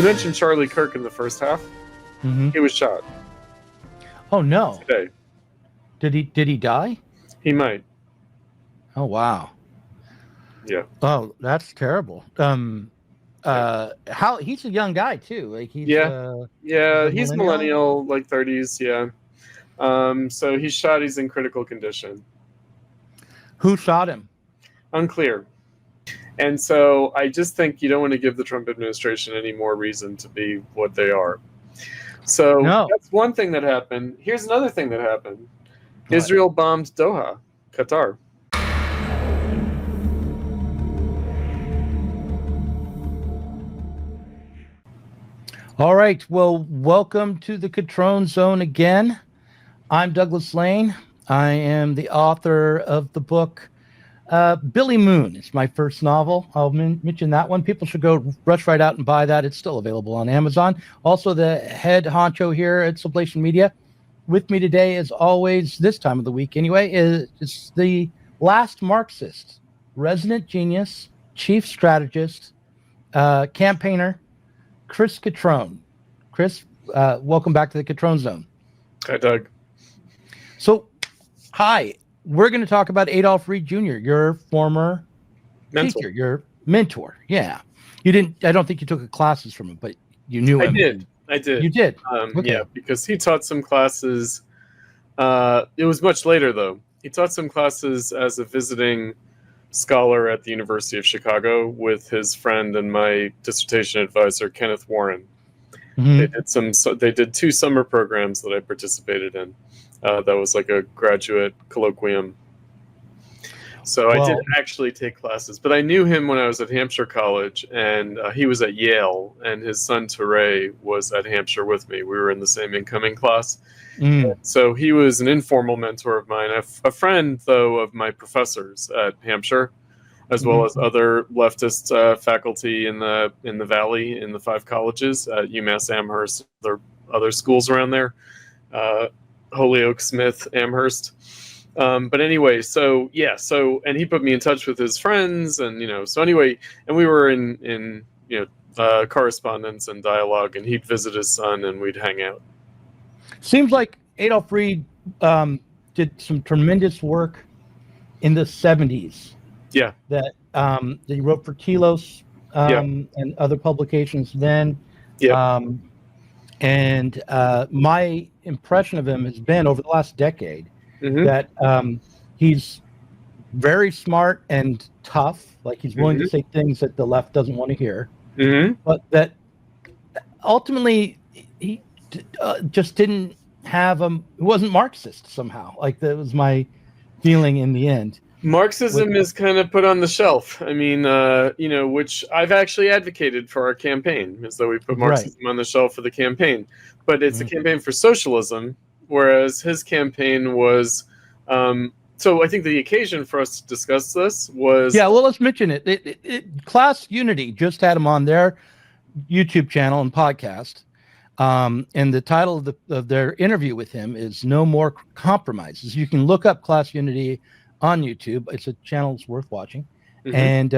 You mentioned Charlie Kirk in the first half. Mm-hmm. He was shot. Oh no! Today. Did he die? He might. Oh wow! Yeah. Oh, that's terrible. How he's a young guy too. Like he's he's millennial, like 30s. Yeah. So he's shot. He's in critical condition. Who shot him? Unclear. And so I just think you don't want to give the Trump administration any more reason to be what they are. So that's one thing that happened. Here's another thing that happened. What? Israel bombed Doha, Qatar. All right. Well, welcome to the Cutrone Zone again. I'm Douglas Lane. I am the author of the book Billy Moon. It's my first novel. I'll mention that one. People should go rush right out and buy that. It's still available on Amazon. Also, the head honcho here at Sublation Media. With me today, as always, this time of the week anyway, is the last Marxist, resident genius, chief strategist, campaigner, Chris Cutrone. Chris, welcome back to the Cutrone Zone. Hi, Doug. So, hi. We're going to talk about Adolph Reed Jr., your former teacher, your mentor. Yeah. You didn't, I don't think you took classes from him, but you knew him. I did. You did? Okay. Yeah, because he taught some classes. It was much later, though. He taught some classes as a visiting scholar at the University of Chicago with his friend and my dissertation advisor, Kenneth Warren. Mm-hmm. They did 2 summer programs that I participated in. That was like a graduate colloquium. So I didn't actually take classes, but I knew him when I was at Hampshire College, and he was at Yale, and his son Teray was at Hampshire with me. We were in the same incoming class. So he was an informal mentor of mine, a friend, though, of my professors at Hampshire, as well as other leftist faculty in the Valley, in the 5 colleges at UMass Amherst, other schools around there. Holyoke, Smith, Amherst. But anyway, and he put me in touch with his friends, and so anyway, and we were in correspondence and dialogue, and he'd visit his son and we'd hang out. Seems like Adolph Reed did some tremendous work in the 70s. Yeah. That he wrote for Telos and other publications then. Yeah. And my impression of him has been over the last decade that he's very smart and tough. Like he's willing to say things that the left doesn't want to hear. But that ultimately he just didn't have he wasn't Marxist somehow. Like that was my feeling in the end. Marxism is kind of put on the shelf. I mean, which I've actually advocated for our campaign, is that we put Marxism on the shelf for the campaign. But it's a campaign for socialism, whereas his campaign was... so I think the occasion for us to discuss this was... Yeah, well, let's mention it. Class Unity just had him on their YouTube channel and podcast. And the title of their interview with him is No More Compromises. You can look up Class Unity on YouTube. It's a channel that's worth watching. And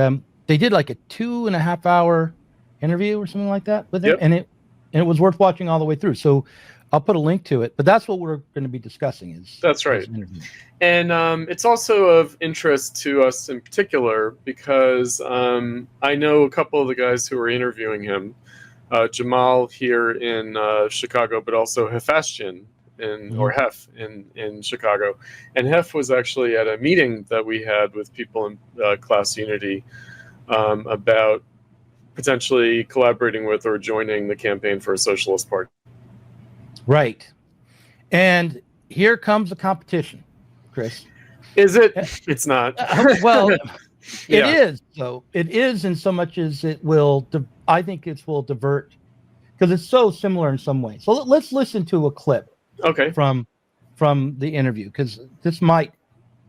they did like a 2.5 hour interview or something like that with him. And it was worth watching all the way through. So I'll put a link to it, but that's what we're going to be discussing. That's right. And it's also of interest to us in particular because I know a couple of the guys who were interviewing him, Jamal here in Chicago, but also Hefastian or Hef in Chicago. And Hef was actually at a meeting that we had with people in Class Unity about potentially collaborating with or joining the campaign for a socialist party. Right. And here comes the competition, Chris. Is it? It's not. Well, it is. So it is in so much as it will, I think it will divert, because it's so similar in some ways. So let's listen to a clip. Okay. From the interview, because this might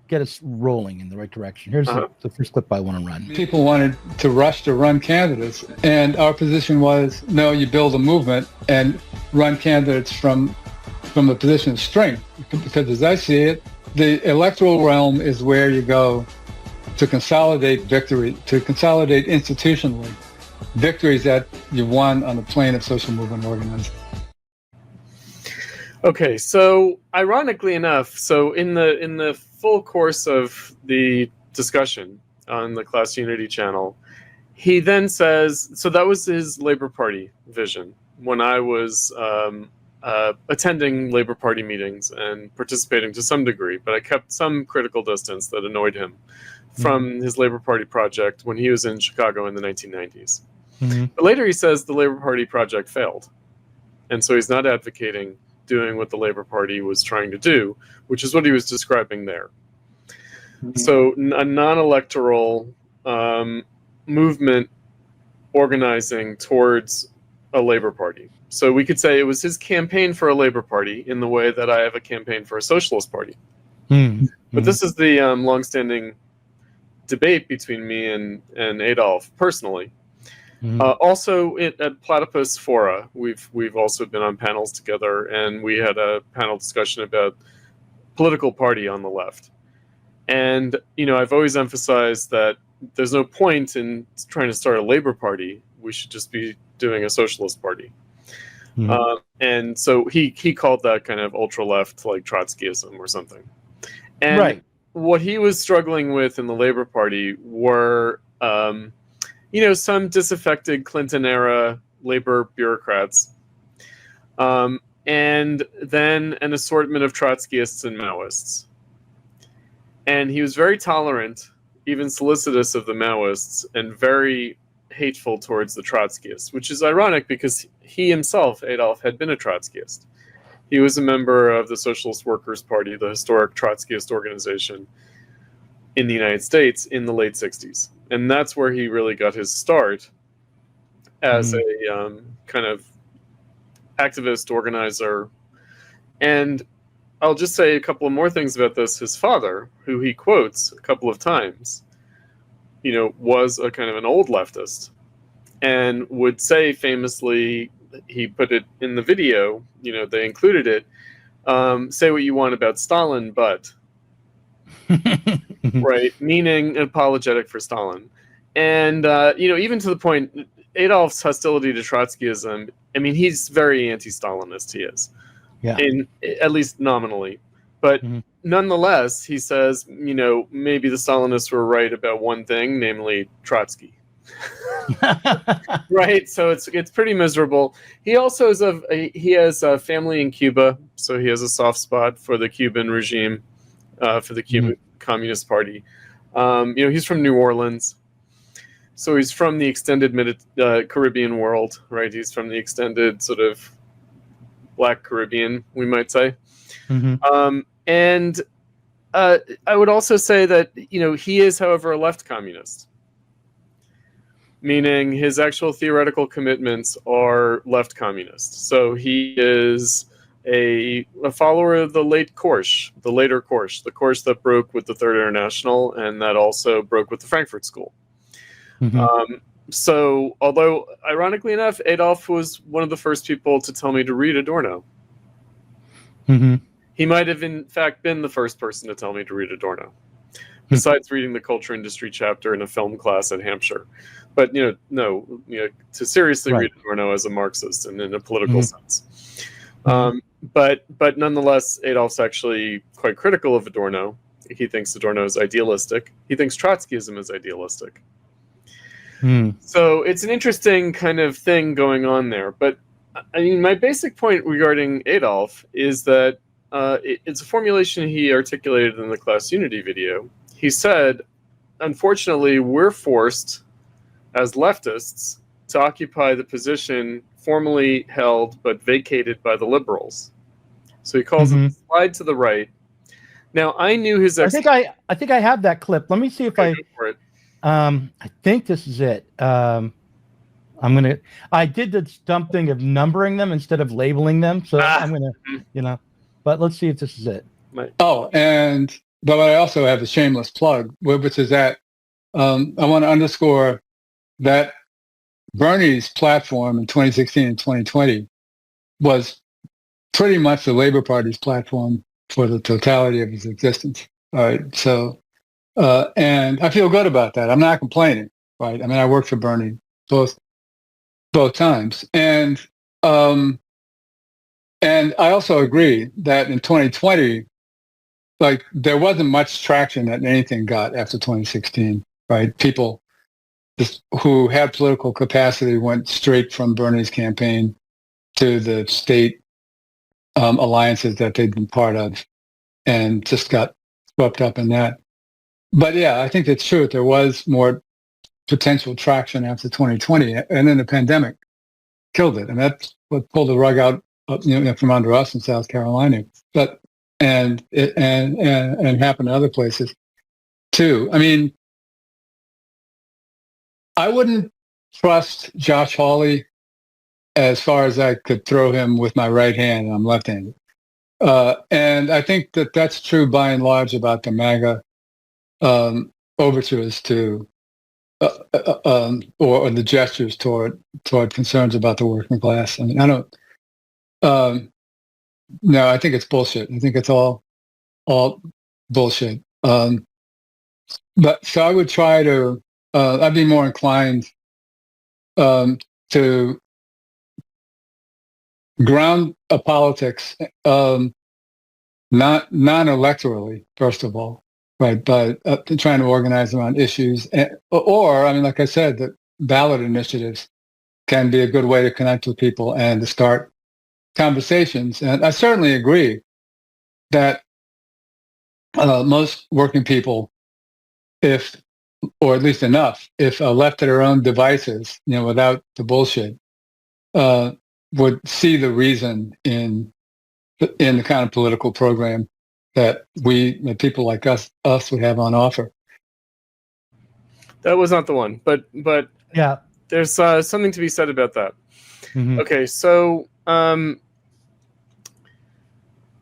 get us rolling in the right direction. Here's the first clip I want to run. People wanted to rush to run candidates, and our position was, no, you build a movement and run candidates from a position of strength. Because as I see it, the electoral realm is where you go to consolidate victory, to consolidate institutionally victories that you won on the plane of social movement organizing? Okay, so ironically enough, so in the full course of the discussion on the Class Unity channel, he then says, so that was his Labor Party vision when I was attending Labor Party meetings and participating to some degree, but I kept some critical distance that annoyed him from his Labor Party project when he was in Chicago in the 1990s. But later he says the Labor Party project failed. And so he's not advocating doing what the Labor Party was trying to do, which is what he was describing there. So a non-electoral movement organizing towards a Labor Party. So we could say it was his campaign for a Labor Party in the way that I have a campaign for a Socialist Party. But this is the longstanding debate between me and Adolph personally. Also at Platypus Fora, we've also been on panels together, and we had a panel discussion about political party on the left. And I've always emphasized that there's no point in trying to start a Labor Party. We should just be doing a Socialist Party. And so he called that kind of ultra left, like Trotskyism or something. And what he was struggling with in the Labor Party were some disaffected Clinton-era labor bureaucrats, and then an assortment of Trotskyists and Maoists. And he was very tolerant, even solicitous of the Maoists, and very hateful towards the Trotskyists, which is ironic because he himself, Adolph, had been a Trotskyist. He was a member of the Socialist Workers' Party, the historic Trotskyist organization in the United States in the late 60s. And that's where he really got his start as a kind of activist organizer. And I'll just say a couple of more things about this. His father, who he quotes a couple of times, was a kind of an old leftist and would say famously, he put it in the video, they included it, say what you want about Stalin, but... right, meaning apologetic for Stalin. And, even to the point, Adolph's hostility to Trotskyism, he's very anti-Stalinist, he is. Yeah. At least nominally. But nonetheless, he says, maybe the Stalinists were right about one thing, namely Trotsky. Right, so it's pretty miserable. He also has a family in Cuba, so he has a soft spot for the Cuban regime, for the Cuban Communist Party. He's from New Orleans, so he's from the extended Caribbean world, right? He's from the extended sort of Black Caribbean, we might say. And I would also say that he is, however, a left communist, meaning his actual theoretical commitments are left communist. So he is a follower of the later Korsch, the Korsch that broke with the Third International and that also broke with the Frankfurt School. So, although ironically enough, Adolph was one of the first people to tell me to read Adorno. He might have, in fact, been the first person to tell me to read Adorno, besides reading the culture industry chapter in a film class at Hampshire. But to seriously read Adorno as a Marxist and in a political sense. But nonetheless, Adolph's actually quite critical of Adorno. He thinks Adorno is idealistic. He thinks Trotskyism is idealistic. So it's an interesting kind of thing going on there. But my basic point regarding Adolph is that it's a formulation he articulated in the Class Unity video. He said, unfortunately, we're forced as leftists to occupy the position formerly held but vacated by the liberals. So he calls it the slide to the right. Now, I knew his... I think I have that clip. Let me see if I think this is it. I did the dumb thing of numbering them instead of labeling them. So I'm going to, but let's see if this is it. Oh, but I also have a shameless plug, which is that I want to underscore that Bernie's platform in 2016 and 2020 was pretty much the Labor Party's platform for the totality of his existence. All right. So, and I feel good about that. I'm not complaining, right? I worked for Bernie both both times. And I also agree that in 2020, like there wasn't much traction that anything got after 2016, right? People who had political capacity went straight from Bernie's campaign to the state alliances that they'd been part of and just got swept up in that. But yeah, I think it's true that there was more potential traction after 2020, and then the pandemic killed it. And that's what pulled the rug out from under us in South Carolina. But and happened to other places too. I mean, I wouldn't trust Josh Hawley as far as I could throw him with my right hand, and I'm left-handed. And I think that that's true by and large about the MAGA overtures to, or the gestures toward concerns about the working class. I mean, I don't. No, I think it's bullshit. I think it's all bullshit. But so I would try to. I'd be more inclined to ground politics, non-electorally, first of all, right? But trying to organize around issues, or I mean, like I said, the ballot initiatives can be a good way to connect with people and to start conversations. And I certainly agree that most working people, or at least enough, if left to their own devices, without the bullshit, would see the reason in the kind of political program that people like us would have on offer. That was not the one, but yeah, there's something to be said about that. Mm-hmm. Okay, so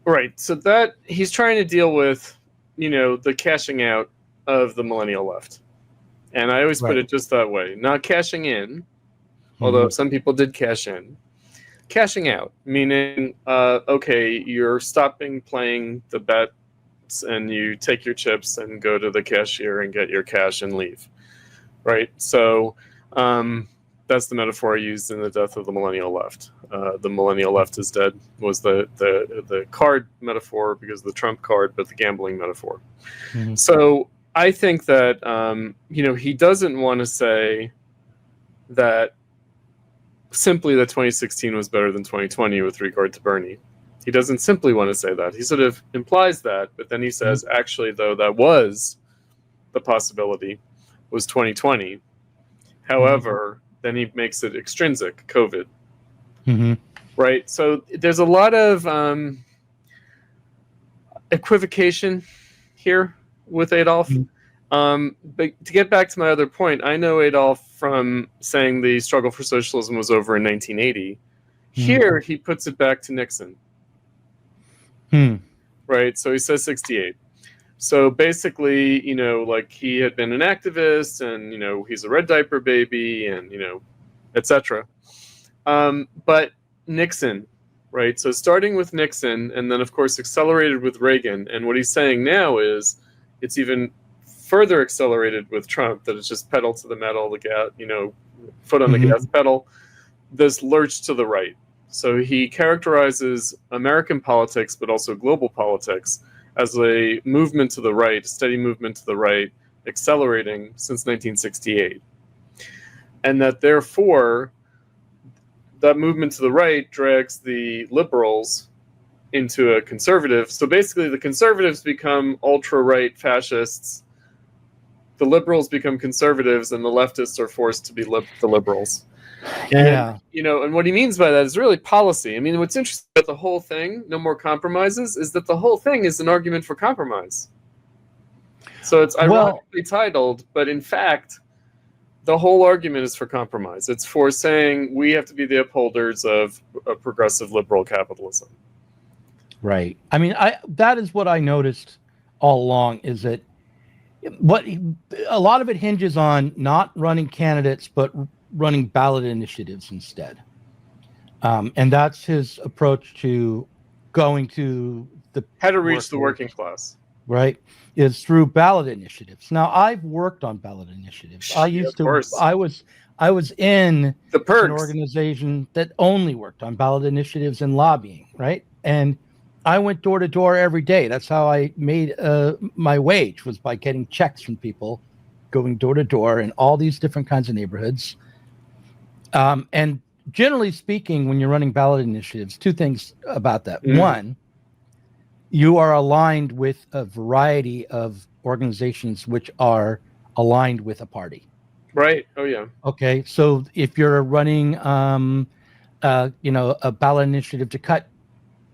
right, so that he's trying to deal with, the cashing out of the millennial left. And I always put it just that way. Not cashing in, although some people did cash in. Cashing out, meaning, okay, you're stopping playing the bets and you take your chips and go to the cashier and get your cash and leave, right? So that's the metaphor I used in the death of the millennial left. The millennial left is dead was the card metaphor because of the Trump card, but the gambling metaphor. Mm-hmm. So I think that, he doesn't want to say that simply that 2016 was better than 2020 with regard to Bernie. He doesn't simply want to say that. He sort of implies that, but then he says, actually, though, that was the possibility, was 2020. However, then he makes it extrinsic, COVID. Mm-hmm. Right? So there's a lot of equivocation here with Adolph. But to get back to my other point, I know Adolph from saying the struggle for socialism was over in 1980. Here, he puts it back to Nixon. Right? So he says 68. So basically, like he had been an activist and, he's a red diaper baby and, etc. But Nixon, right? So starting with Nixon and then, of course, accelerated with Reagan. And what he's saying now is it's even further accelerated with Trump, that it's just pedal to the metal, the gas, foot on the gas pedal, this lurch to the right. So he characterizes American politics, but also global politics, as a movement to the right, a steady movement to the right, accelerating since 1968. And that therefore, that movement to the right drags the liberals into a conservative. So basically the conservatives become ultra-right fascists, the liberals become conservatives, and the leftists are forced to be the liberals. And, and what he means by that is really policy. I mean, what's interesting about the whole thing, No More Compromises, is that the whole thing is an argument for compromise. So it's ironically titled, but in fact, the whole argument is for compromise. It's for saying we have to be the upholders of a progressive liberal capitalism. Right. I mean, that is what I noticed all along, is that a lot of it hinges on not running candidates, but running ballot initiatives instead. And that's his approach to going to how to reach the working class. Right, is through ballot initiatives. Now, I've worked on ballot initiatives. I I was in The perks. an organization that only worked on ballot initiatives and lobbying, right? And I went door to door every day. That's how I made my wage, was by getting checks from people, going door to door in all these different kinds of neighborhoods. And generally speaking, when you're running ballot initiatives, two things about that. One, you are aligned with a variety of organizations which are aligned with a party. Right. Oh, yeah. Okay. So if you're running, a ballot initiative to cut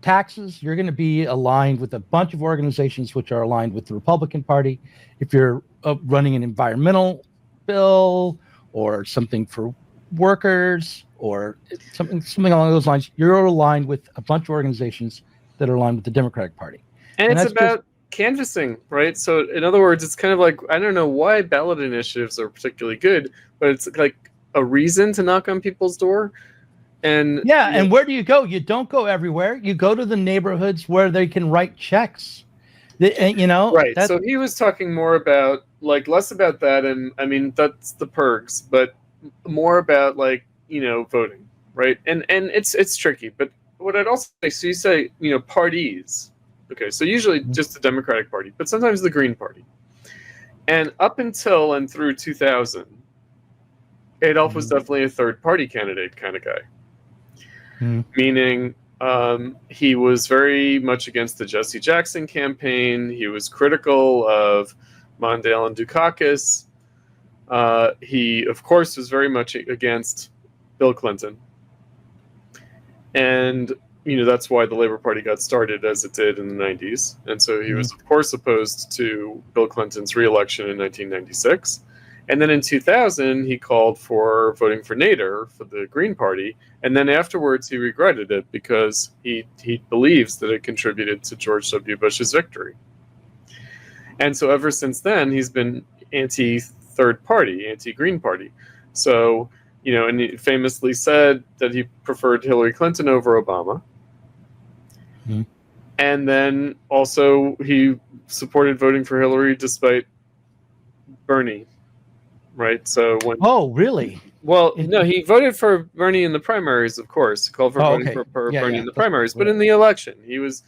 taxes, you're going to be aligned with a bunch of organizations which are aligned with the Republican Party. If you're running an environmental bill or something for workers or something along those lines, you're aligned with a bunch of organizations that are aligned with the Democratic Party. And it's about canvassing, right? So in other words, it's kind of like, I don't know why ballot initiatives are particularly good, but it's like a reason to knock on people's door. And and where do you go? You don't go everywhere. You go to the neighborhoods where they can write checks. Right. So he was talking more about, like, less about that, and I mean that's the perks, but more about, like, voting, right? And it's tricky. But what I'd also say, so you say, parties. Okay, so usually just the Democratic Party, but sometimes the Green Party. And up until and through 2000, Adolph was definitely a third party candidate kind of guy. Meaning he was very much against the Jesse Jackson campaign. He was critical of Mondale and Dukakis. He, of course, was very much against Bill Clinton. And, that's why the Labor Party got started as it did in the 90s. And so he was, of course, opposed to Bill Clinton's re-election in 1996. And then in 2000, he called for voting for Nader for the Green Party. And then afterwards, he regretted it because he believes that it contributed to George W. Bush's victory. And so ever since then, he's been anti-third party, anti-Green Party. So, and he famously said that he preferred Hillary Clinton over Obama. And then also he supported voting for Hillary despite Bernie. Right. So when really? Well, no, he voted for Bernie in the primaries, of course. He called for voting for Bernie in the primaries, but in the election, he was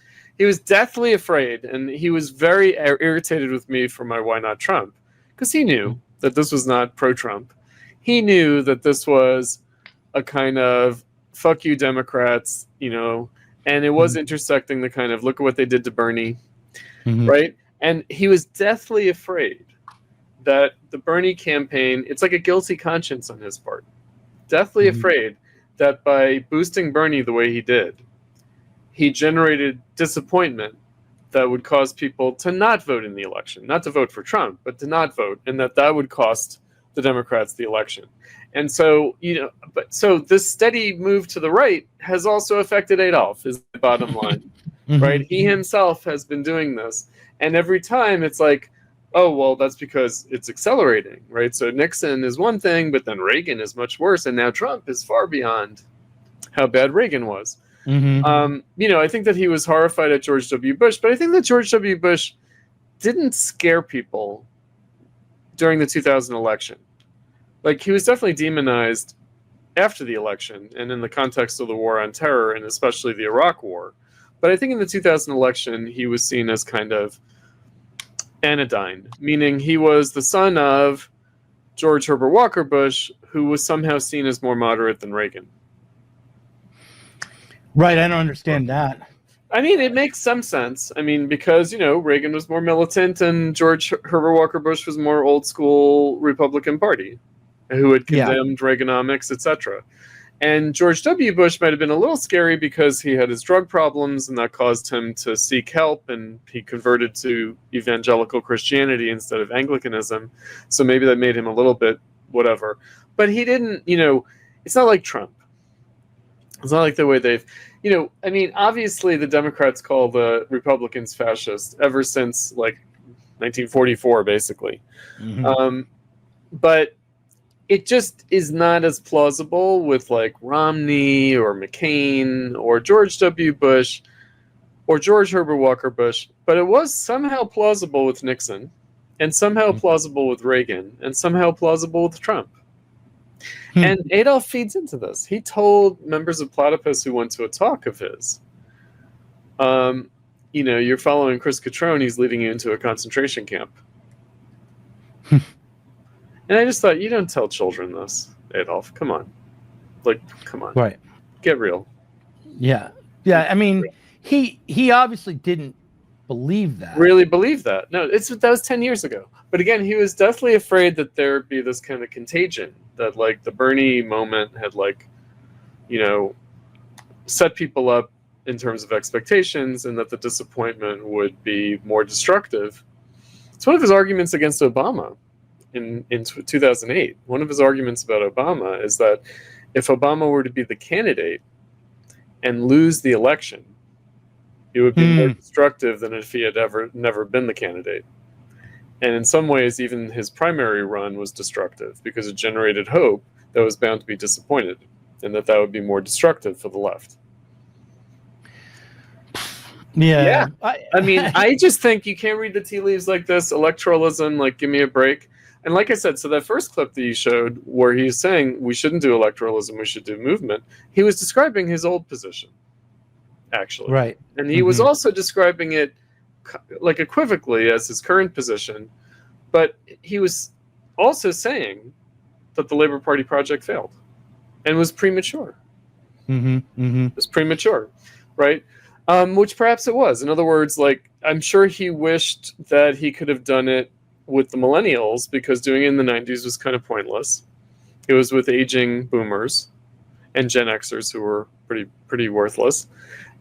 deathly afraid, and he was very irritated with me for my "Why Not Trump," because he knew that this was not pro-Trump. He knew that this was a kind of "fuck you, Democrats," and it was intersecting the kind of "look at what they did to Bernie," right? And he was deathly afraid that the Bernie campaign, it's like a guilty conscience on his part. Deathly afraid that by boosting Bernie the way he did, he generated disappointment that would cause people to not vote in the election, not to vote for Trump, but to not vote, and that would cost the Democrats the election. And so, so this steady move to the right has also affected Adolph, is the bottom line, right? He himself has been doing this. And every time it's like, oh, well, that's because it's accelerating, right? So Nixon is one thing, but then Reagan is much worse. And now Trump is far beyond how bad Reagan was. I think that he was horrified at George W. Bush, but I think that George W. Bush didn't scare people during the 2000 election. Like, he was definitely demonized after the election and in the context of the war on terror and especially the Iraq war. But I think in the 2000 election, he was seen as kind of anodyne, meaning he was the son of George Herbert Walker Bush, who was somehow seen as more moderate than Reagan. Right, I don't understand that. I mean, it makes some sense. I mean, because, Reagan was more militant and George Herbert Walker Bush was more old school Republican Party, who had condemned Reaganomics, etc. And George W. Bush might have been a little scary because he had his drug problems, and that caused him to seek help, and he converted to evangelical Christianity instead of Anglicanism. So maybe that made him a little bit whatever. But he didn't, it's not like Trump. It's not like the way they've, obviously the Democrats call the Republicans fascist ever since, like, 1944, basically. But it just is not as plausible with, like, Romney or McCain or George W. Bush or George Herbert Walker Bush. But it was somehow plausible with Nixon, and somehow plausible with Reagan, and somehow plausible with Trump. And Adolf feeds into this. He told members of Platypus who went to a talk of his, you're following Chris Cutrone, he's leading you into a concentration camp. And I just thought, you don't tell children this, Adolf. Come on. Come on. Right. Get real. Yeah. Yeah. I mean, he obviously didn't believe that. Really believe that. No, that was 10 years ago. But again, he was deathly afraid that there would be this kind of contagion, that the Bernie moment had set people up in terms of expectations, and that the disappointment would be more destructive. It's one of his arguments against Obama in 2008. One of his arguments about Obama is that if Obama were to be the candidate and lose the election, it would be more destructive than if he had never been the candidate. And in some ways, even his primary run was destructive because it generated hope that was bound to be disappointed, and that would be more destructive for the left. Yeah. I mean, I just think you can't read the tea leaves like this. Electoralism, give me a break. And like I said, so that first clip that you showed where he's saying we shouldn't do electoralism, we should do movement, he was describing his old position, actually. Right. And he was also describing it equivocally as his current position, but he was also saying that the Labour Party project failed and was premature. It was premature, right? Which perhaps it was. In other words, I'm sure he wished that he could have done it with the millennials, because doing it in the 90s was kind of pointless. It was with aging boomers and Gen Xers who were pretty worthless.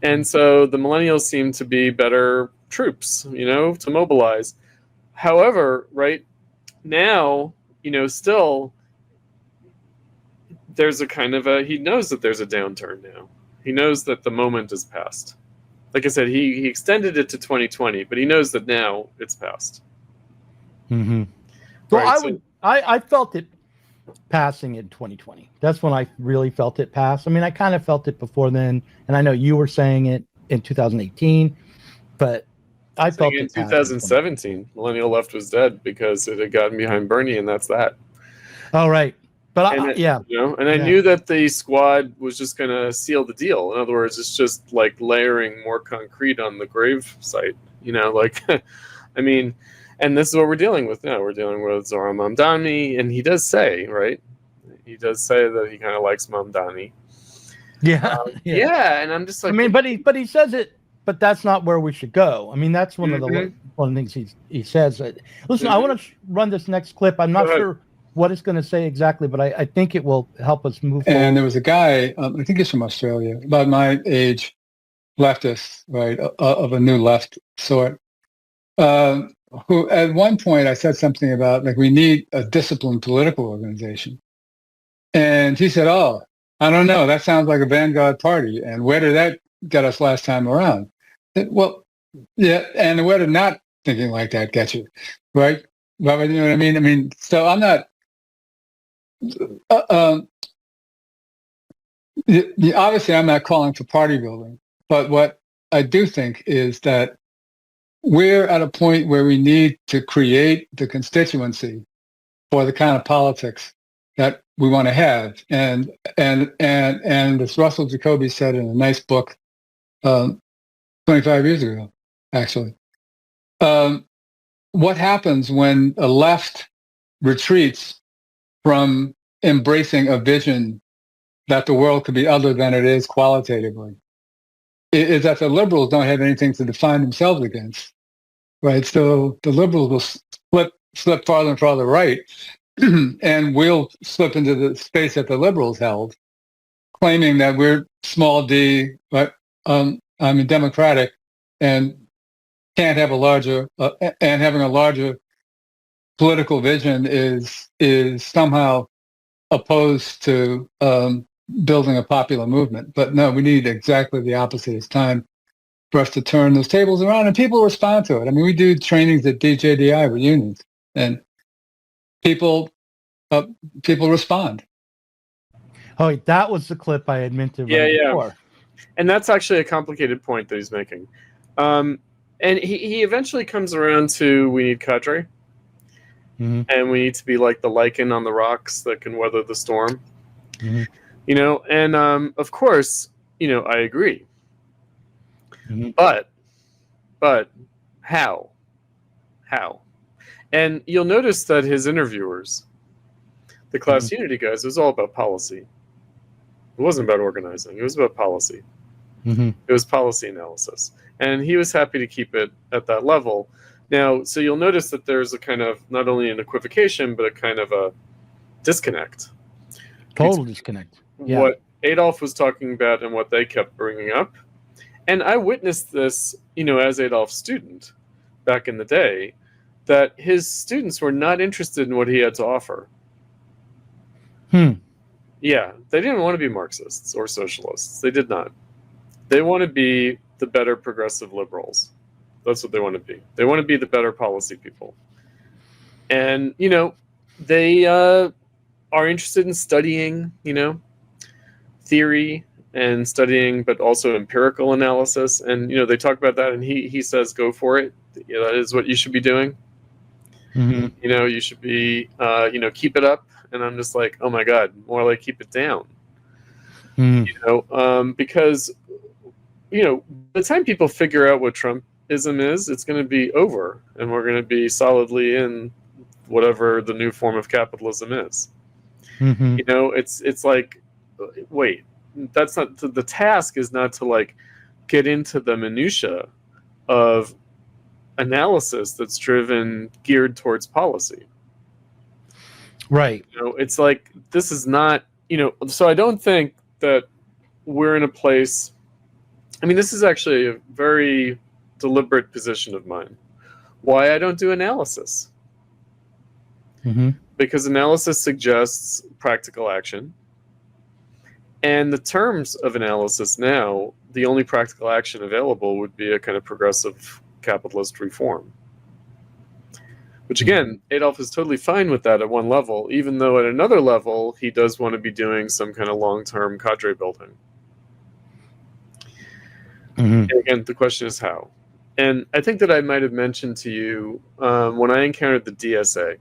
And so the millennials seemed to be better troops, to mobilize. However, right now, still there's a kind of he knows that there's a downturn now. He knows that the moment is past. Like I said, he extended it to 2020, but he knows that now it's past. Well, Right, I felt it passing in 2020. That's when I really felt it pass. I mean, I kind of felt it before then, and I know you were saying it in 2018, but I felt it in 2017. Millennial left was dead because it had gotten behind Bernie, and that's that. Oh, right. But I knew that the squad was just going to seal the deal. In other words, it's just layering more concrete on the grave site. I mean, and this is what we're dealing with now. We're dealing with Zohran Mamdani, and he does say, right? He does say that he kind of likes Mamdani. Yeah. And I'm just I mean, but he says it, but that's not where we should go. I mean, that's one of the things he says. Listen, I want to run this next clip. I'm not sure what it's going to say exactly, but I think it will help us move forward. And there was a guy, I think he's from Australia, about my age, leftist, right, of a new left sort, who at one point I said something about we need a disciplined political organization. And he said, oh, I don't know, that sounds like a vanguard party. And where did that get us last time around? Well, yeah, and where did not thinking like that get you, right? Well, you know what I mean? I mean, so I'm not, obviously I'm not calling for party building, but what I do think is that we're at a point where we need to create the constituency for the kind of politics that we want to have. And as Russell Jacoby said in a nice book 25 years ago, actually, what happens when a left retreats from embracing a vision that the world could be other than it is qualitatively, is that the liberals don't have anything to define themselves against, right? So the liberals will slip farther and farther right, and we'll slip into the space that the liberals held, claiming that we're small d, but democratic, and can't have a larger, and having a larger political vision is somehow opposed to building a popular movement. But no, we need exactly the opposite. It's time for us to turn those tables around, and people respond to it. I mean, we do trainings at DJDI reunions, and people respond. Oh, that was the clip I had meant to run before. And that's actually a complicated point that he's making. And he eventually comes around to we need cadre. and we need to be like the lichen on the rocks that can weather the storm. You know, and of course, you know, I agree. But how? And you'll notice that his interviewers, the Class Unity guys, it was all about policy. It wasn't about organizing. It was about policy. It was policy analysis. And he was happy to keep it at that level. Now, so you'll notice that there's a kind of, not only an equivocation, but a kind of a disconnect. Total disconnect. Yeah. What Adolph was talking about and what they kept bringing up. And I witnessed this, you know, as Adolph's student back in the day, that his students were not interested in what he had to offer. Yeah, they didn't want to be Marxists or socialists. They did not. They want to be the better progressive liberals. That's what they want to be. They want to be the better policy people. And, you know, they are interested in studying, you know, theory and studying, but also empirical analysis. And, you know, they talk about that, and he says, go for it. You know, that is what you should be doing. You know, you should be, you know, keep it up. And I'm just like, oh my God, more like keep it down. You know, because, you know, by the time people figure out what Trumpism is, it's going to be over, and we're going to be solidly in whatever the new form of capitalism is. You know, it's like, wait, that's not, the task is not to like get into the minutia of analysis that's geared towards policy. Right. You know, it's like, this is not, you know, so I don't think that we're in a place, I mean, this is actually a very deliberate position of mine. Why I don't do analysis. Because analysis suggests practical action. And the terms of analysis now, the only practical action available would be a kind of progressive capitalist reform. Which again, Adolph is totally fine with that at one level, even though at another level, he does want to be doing some kind of long-term cadre building. And again, the question is how. And I think that I might have mentioned to you when I encountered the DSA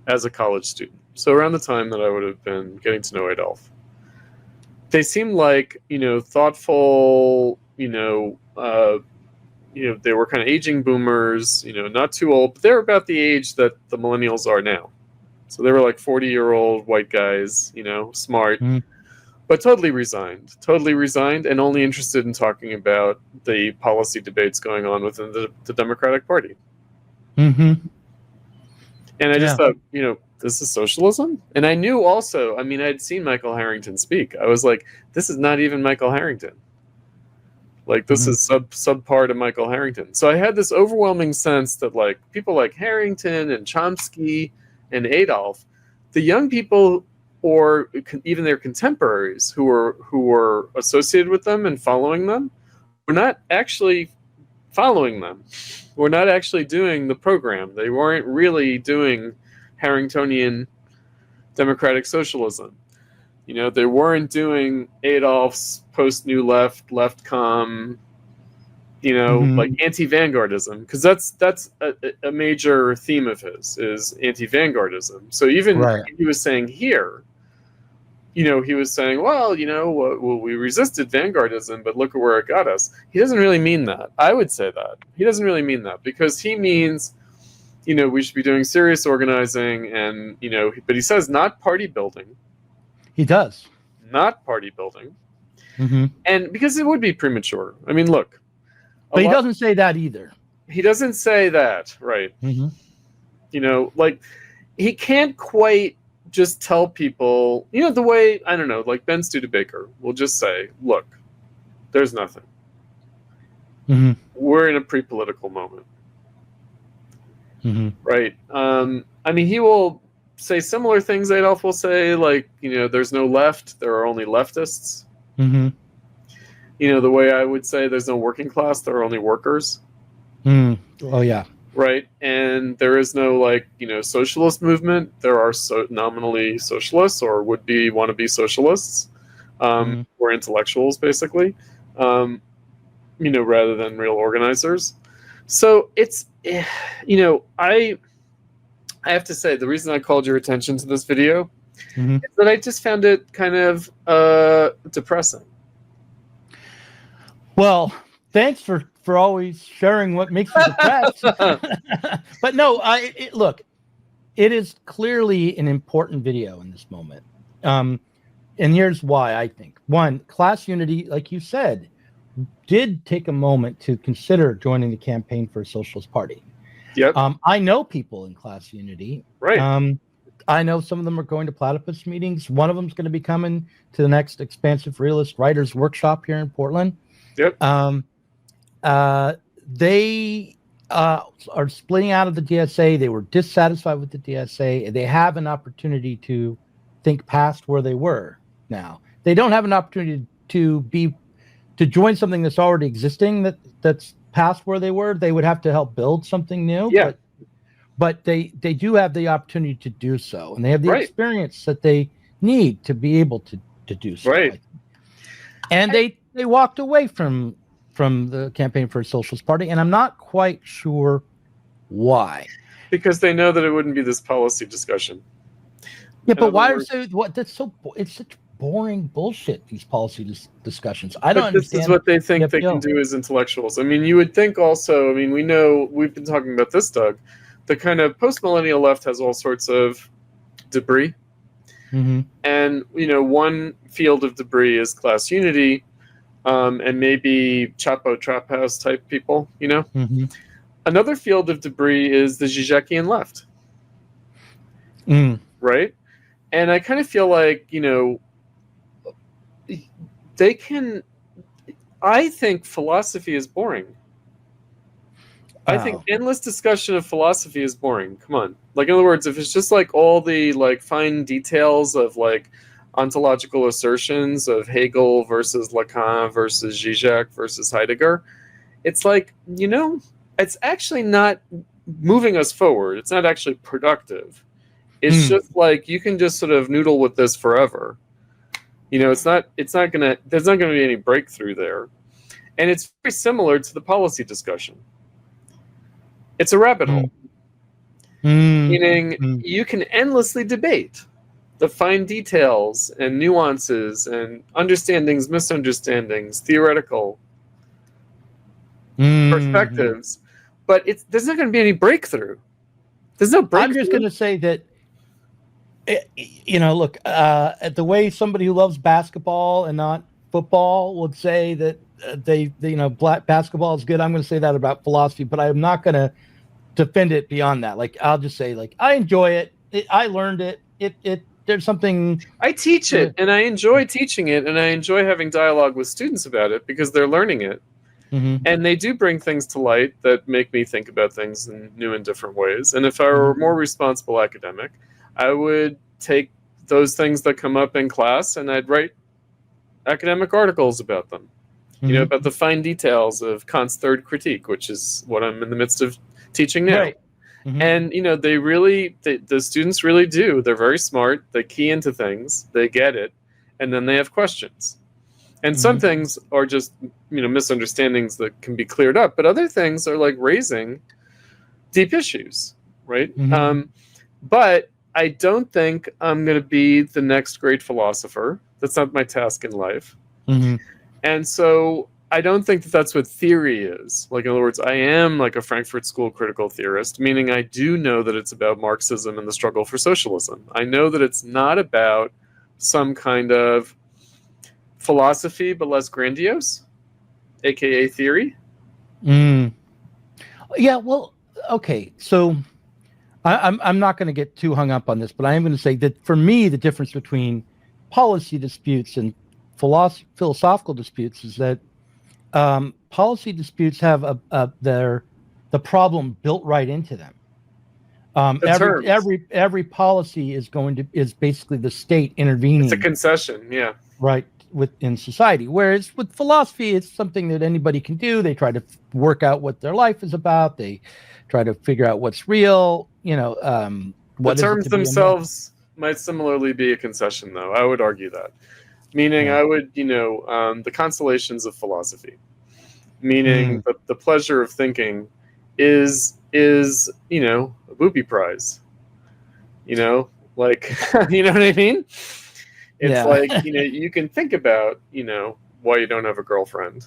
as a college student. So around the time that I would have been getting to know Adolph, they seemed like, you know, thoughtful, you know, they were kind of aging boomers, you know, not too old, but they're about the age that the millennials are now. So they were like 40-year-old white guys, you know, smart, but totally resigned, and only interested in talking about the policy debates going on within the Democratic Party. And I just thought, you know, this is socialism? And I knew also, I mean, I'd seen Michael Harrington speak. I was like, this is not even Michael Harrington. Like, this is subpar to Michael Harrington. So I had this overwhelming sense that, like, people like Harrington and Chomsky and Adolph, the young people or even their contemporaries who were associated with them and following them, were not actually following them. Were not actually doing the program. They weren't really doing Harringtonian democratic socialism. You know, they weren't doing Adolph's post-New Left, Leftcom, you know, like anti-vanguardism, because that's a major theme of his, is anti-vanguardism. So even he was saying here, you know, he was saying, well, you know, we resisted vanguardism, but look at where it got us. He doesn't really mean that. I would say that. He doesn't really mean that, because he means, you know, we should be doing serious organizing and, you know, but he says not party building. He does. Not party building. And because it would be premature. I mean, look. But he doesn't say that either. He doesn't say that, right. You know, like, he can't quite just tell people, you know, the way, I don't know, like Ben Studebaker will just say, look, there's nothing. We're in a pre-political moment. Right? I mean, he will say similar things Adolph will say, like, you know, there's no left, there are only leftists. You know, the way I would say there's no working class, there are only workers. Oh, yeah. Right? And there is no, like, you know, socialist movement. There are nominally socialists or would-be, want-to-be socialists, or intellectuals, basically, you know, rather than real organizers. So it's, you know, I have to say, the reason I called your attention to this video Mm-hmm. is that I just found it kind of depressing. Well, thanks for always sharing what makes you depressed. But no, look, it is clearly an important video in this moment. And here's why I think. One, Class Unity, like you said, did take a moment to consider joining the Campaign for a Socialist Party. Yep. I know people in Class Unity. Right. I know some of them are going to platypus meetings. One of them is going to be coming to the next Expansive Realist Writers Workshop here in Portland. Yep. They are splitting out of the DSA. They were dissatisfied with the DSA. They have an opportunity to think past where they were now. They don't have an opportunity to join something that's already existing that's past where they were. They would have to help build something new. Yeah. But they do have the opportunity to do so, and they have the Right. experience that they need to be able to do so. Right. And they walked away from the Campaign for a Socialist Party, and I'm not quite sure why. Because they know that it wouldn't be this policy discussion. Yeah, but why are so? What? That's so. It's such boring bullshit. These policy discussions. I don't understand. This is what they think they can do as intellectuals. I mean, you would think also. I mean, we know we've been talking about this, Doug. The kind of post-millennial left has all sorts of debris, and one field of debris is Class Unity, and maybe Chapo Trap House type people. Another field of debris is the Zizekian left, right? And I kind of feel like they can. I think philosophy is boring. I think endless discussion of philosophy is boring. Come on. Like, in other words, if it's just like all the like fine details of like ontological assertions of Hegel versus Lacan versus Zizek versus Heidegger, it's like, it's actually not moving us forward. It's not actually productive. It's just like you can just sort of noodle with this forever. There's not gonna be any breakthrough there. And it's very similar to the policy discussion. It's a rabbit hole. Meaning you can endlessly debate the fine details and nuances and understandings, misunderstandings, theoretical perspectives, but there's not going to be any breakthrough. There's no breakthrough. I'm just going to say that, look, the way somebody who loves basketball and not football would say that black basketball is good. I'm going to say that about philosophy, but I'm not going to defend it beyond that. Like, I'll just say, like, I enjoy it. I learned it. There's something. I teach it, and I enjoy teaching it, and I enjoy having dialogue with students about it because they're learning it. And they do bring things to light that make me think about things in new and different ways. And if I were a more responsible academic, I would take those things that come up in class and I'd write academic articles about them. About the fine details of Kant's third critique, which is what I'm in the midst of teaching now. Right. And the students really do. They're very smart. They key into things. They get it, and then they have questions. And some things are just misunderstandings that can be cleared up, but other things are like raising deep issues, right? But I don't think I'm going to be the next great philosopher. That's not my task in life. And so I don't think that that's what theory is. Like, in other words, I am like a Frankfurt School critical theorist, meaning I do know that it's about Marxism and the struggle for socialism. I know that it's not about some kind of philosophy, but less grandiose, aka theory. Yeah, well, okay. So I'm not going to get too hung up on this, but I am going to say that for me, the difference between policy disputes and philosophical disputes is that policy disputes have the problem built right into them. Every policy is basically the state intervening. It's a concession, yeah. Right, within society. Whereas with philosophy, it's something that anybody can do. They try to work out what their life is about. They try to figure out what's real. The terms themselves might similarly be a concession, though. I would argue that. Meaning, I would, the consolations of philosophy. Meaning, the pleasure of thinking is a booby prize. You know, like, you know what I mean? It's Yeah. like, you can think about, why you don't have a girlfriend,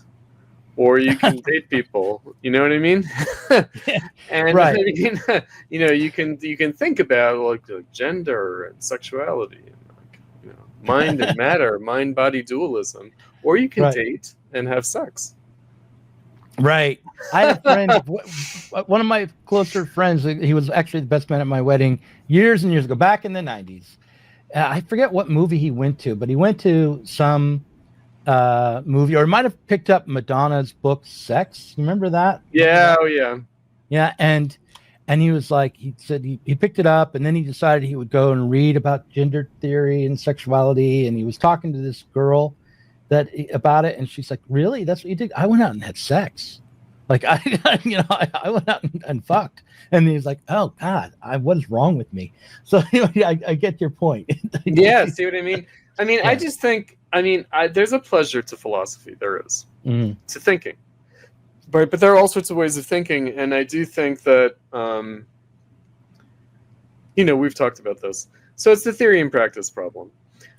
or you can date people. You know what I mean? And Right. I mean, you can think about like gender and sexuality, and like, mind and matter, mind body dualism, or you can Right. date and have sex. Right. I had a friend, one of my closer friends, he was actually the best man at my wedding years and years ago, back in the 90s. I forget what movie he went to, but he went to some movie, or he might have picked up Madonna's book, Sex. You remember that? Yeah, oh yeah. Yeah. And he was like, he said he picked it up, and then he decided he would go and read about gender theory and sexuality. And he was talking to this girl about it, and she's like, "Really? That's what you did?" I went out and had sex. Like I went out and fucked. And he's like, "Oh God, what is wrong with me?" So I get your point. Yeah, see what I mean? I mean, yeah. I just think, there's a pleasure to philosophy. There is to thinking, but there are all sorts of ways of thinking, and I do think that we've talked about this. So it's the theory and practice problem.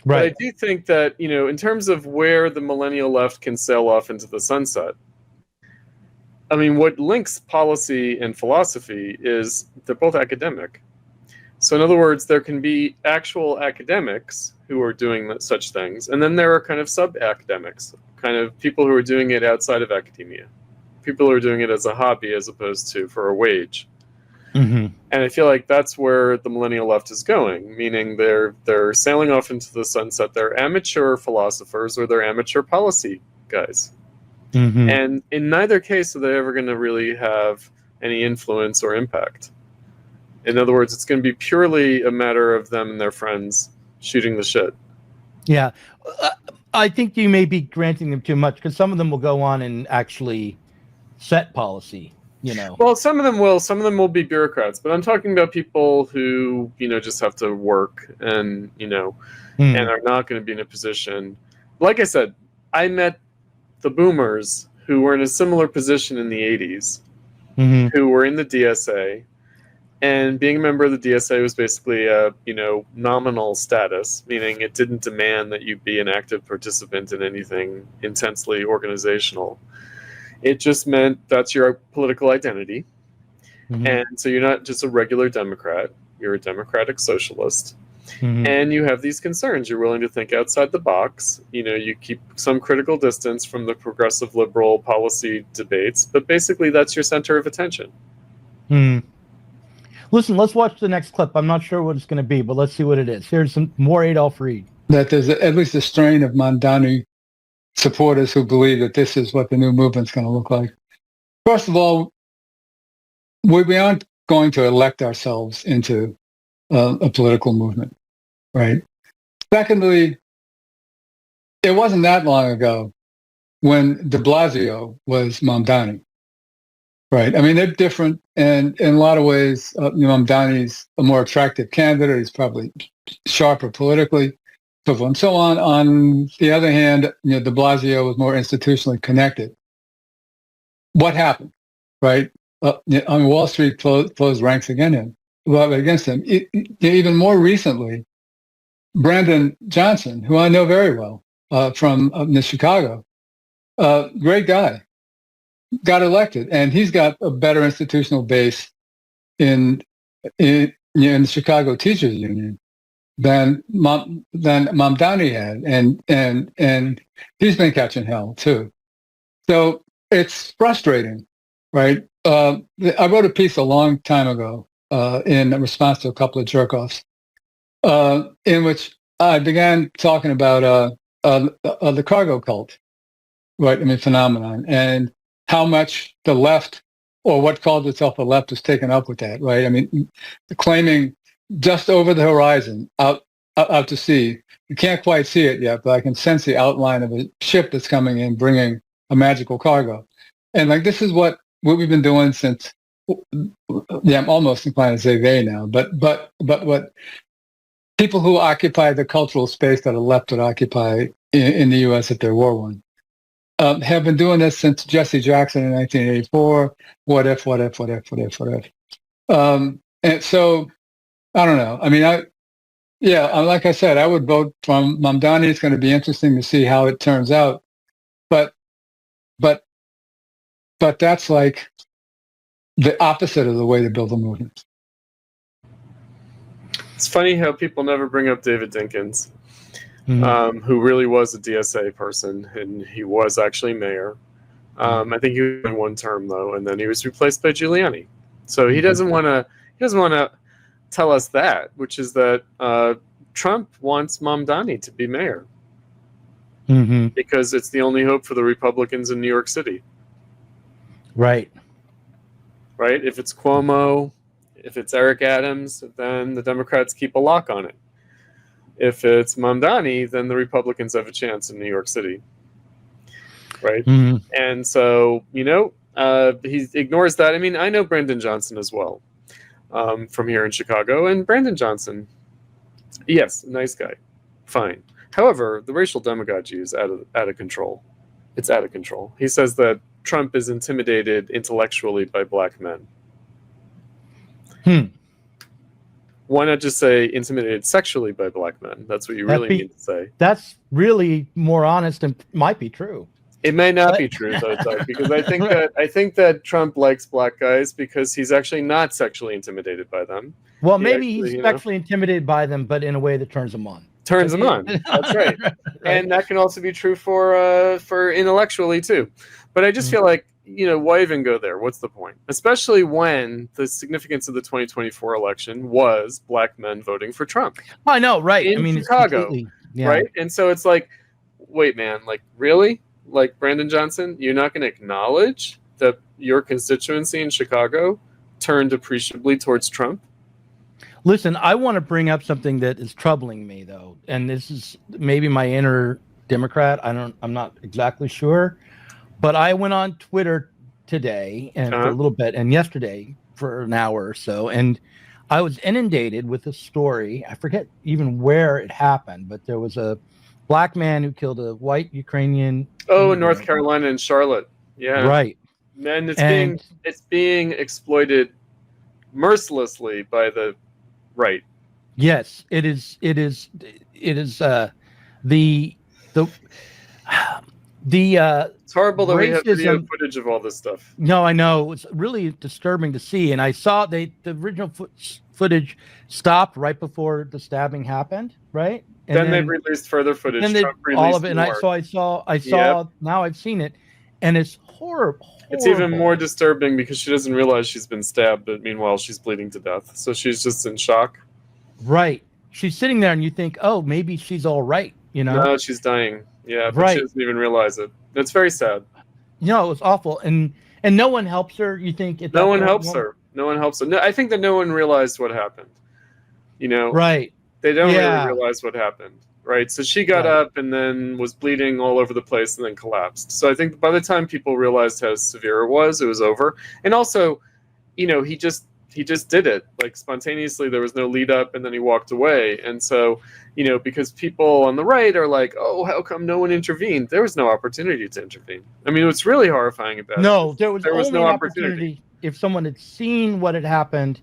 Right. But I do think that, in terms of where the millennial left can sail off into the sunset, what links policy and philosophy is they're both academic. So in other words, there can be actual academics who are doing such things, and then there are kind of sub-academics, kind of people who are doing it outside of academia, people who are doing it as a hobby as opposed to for a wage. Mm-hmm. And I feel like that's where the millennial left is going, meaning they're sailing off into the sunset. They're amateur philosophers or they're amateur policy guys. Mm-hmm. And in neither case are they ever going to really have any influence or impact. In other words, it's going to be purely a matter of them and their friends shooting the shit. Yeah. I think you may be granting them too much, because some of them will go on and actually set policy. Well, some of them will. Some of them will be bureaucrats, but I'm talking about people who, just have to work and, and are not going to be in a position. Like I said, I met the boomers who were in a similar position in the 80s, who were in the DSA, and being a member of the DSA was basically a, nominal status, meaning it didn't demand that you be an active participant in anything intensely organizational. It just meant that's your political identity. Mm-hmm. And so you're not just a regular Democrat, you're a democratic socialist. Mm-hmm. And you have these concerns. You're willing to think outside the box. You keep some critical distance from the progressive liberal policy debates, but basically that's your center of attention. Mm-hmm. Listen, let's watch the next clip. I'm not sure what it's going to be, but let's see what it is. Here's some more Adolph Reed. That there's at least a strain of Mamdani supporters who believe that this is what the new movement's going to look like. First of all, we aren't going to elect ourselves into a political movement, right? Secondly, it wasn't that long ago when de Blasio was Mamdani, right? They're different, and in a lot of ways, Mamdani's a more attractive candidate. He's probably sharper politically, and so on. On the other hand, de Blasio was more institutionally connected. What happened, right? Wall Street closed ranks against him. Even more recently, Brandon Johnson, who I know very well from Chicago, great guy, got elected, and he's got a better institutional base in the Chicago Teachers Union than Mamdani had, and he's been catching hell too. So it's frustrating, right? I wrote a piece a long time ago in response to a couple of jerk-offs, in which I began talking about the cargo cult, right? Phenomenon, and how much the left, or what called itself the left, is taken up with that, right? Claiming just over the horizon, out to sea. You can't quite see it yet, but I can sense the outline of a ship that's coming in, bringing a magical cargo. And this is what we've been doing since. Yeah, I'm almost inclined to say they now, but what people who occupy the cultural space that the left would occupy in the U.S. if there were one have been doing this since Jesse Jackson in 1984. What if? And so I don't know. I mean, like I said, I would vote for Mamdani. It's going to be interesting to see how it turns out. But that's like the opposite of the way to build a movement. It's funny how people never bring up David Dinkins, who really was a DSA person, and he was actually mayor. I think he was in one term though, and then he was replaced by Giuliani. So he doesn't want to tell us that, which is that Trump wants Mamdani to be mayor because it's the only hope for the Republicans in New York City. Right. If it's Cuomo, if it's Eric Adams, then the Democrats keep a lock on it. If it's Mamdani, then the Republicans have a chance in New York City. Right? And so, he ignores that. I mean, I know Brandon Johnson as well from here in Chicago. And Brandon Johnson, yes, nice guy. Fine. However, the racial demagoguery is out of control. It's out of control. He says that Trump is intimidated intellectually by black men. Why not just say intimidated sexually by black men? That's what you really need to say. That's really more honest and might be true. It may not be true though, Doug, because I think that Trump likes black guys because he's actually not sexually intimidated by them. Well, maybe he's sexually intimidated by them, but in a way that turns them on. Turns them on. That's right. And that can also be true for intellectually too. But I just feel like, why even go there? What's the point? Especially when the significance of the 2024 election was black men voting for Trump. I know, right? In Chicago, right? And so it's like, wait, man, like really? Like Brandon Johnson, you're not going to acknowledge that your constituency in Chicago turned appreciably towards Trump? Listen, I want to bring up something that is troubling me, though, and this is maybe my inner Democrat. I'm not exactly sure, but I went on Twitter today and for a little bit, and yesterday for an hour or so, and I was inundated with a story. I forget even where it happened, but there was a black man who killed a white Ukrainian. Oh, in North Carolina and Charlotte. Yeah. Right. And it's being exploited mercilessly by the right. Yes, it is the it's horrible that we have video racism. footage of all this stuff. No, I know. It's really disturbing to see. And I saw the original footage stopped right before the stabbing happened, right? And then they've released further footage. And all of it. And I saw. Yep. Now I've seen it, and it's horrible. It's even more disturbing because she doesn't realize she's been stabbed, but meanwhile she's bleeding to death. So she's just in shock. Right. She's sitting there, and you think, oh, maybe she's all right. No, she's dying. Yeah, but she doesn't even realize it. It's very sad. It's awful, and no one helps her. You think no one helps her. No one helps her. No, I think that no one realized what happened. Right. They don't really realize what happened, right? So she got up and then was bleeding all over the place and then collapsed. So I think by the time people realized how severe it was over. And also, he just did it like spontaneously. There was no lead up, and then he walked away. And so, because people on the right are like, "Oh, how come no one intervened?" There was no opportunity to intervene. I mean, what's really horrifying about it? There was no opportunity. If someone had seen what had happened.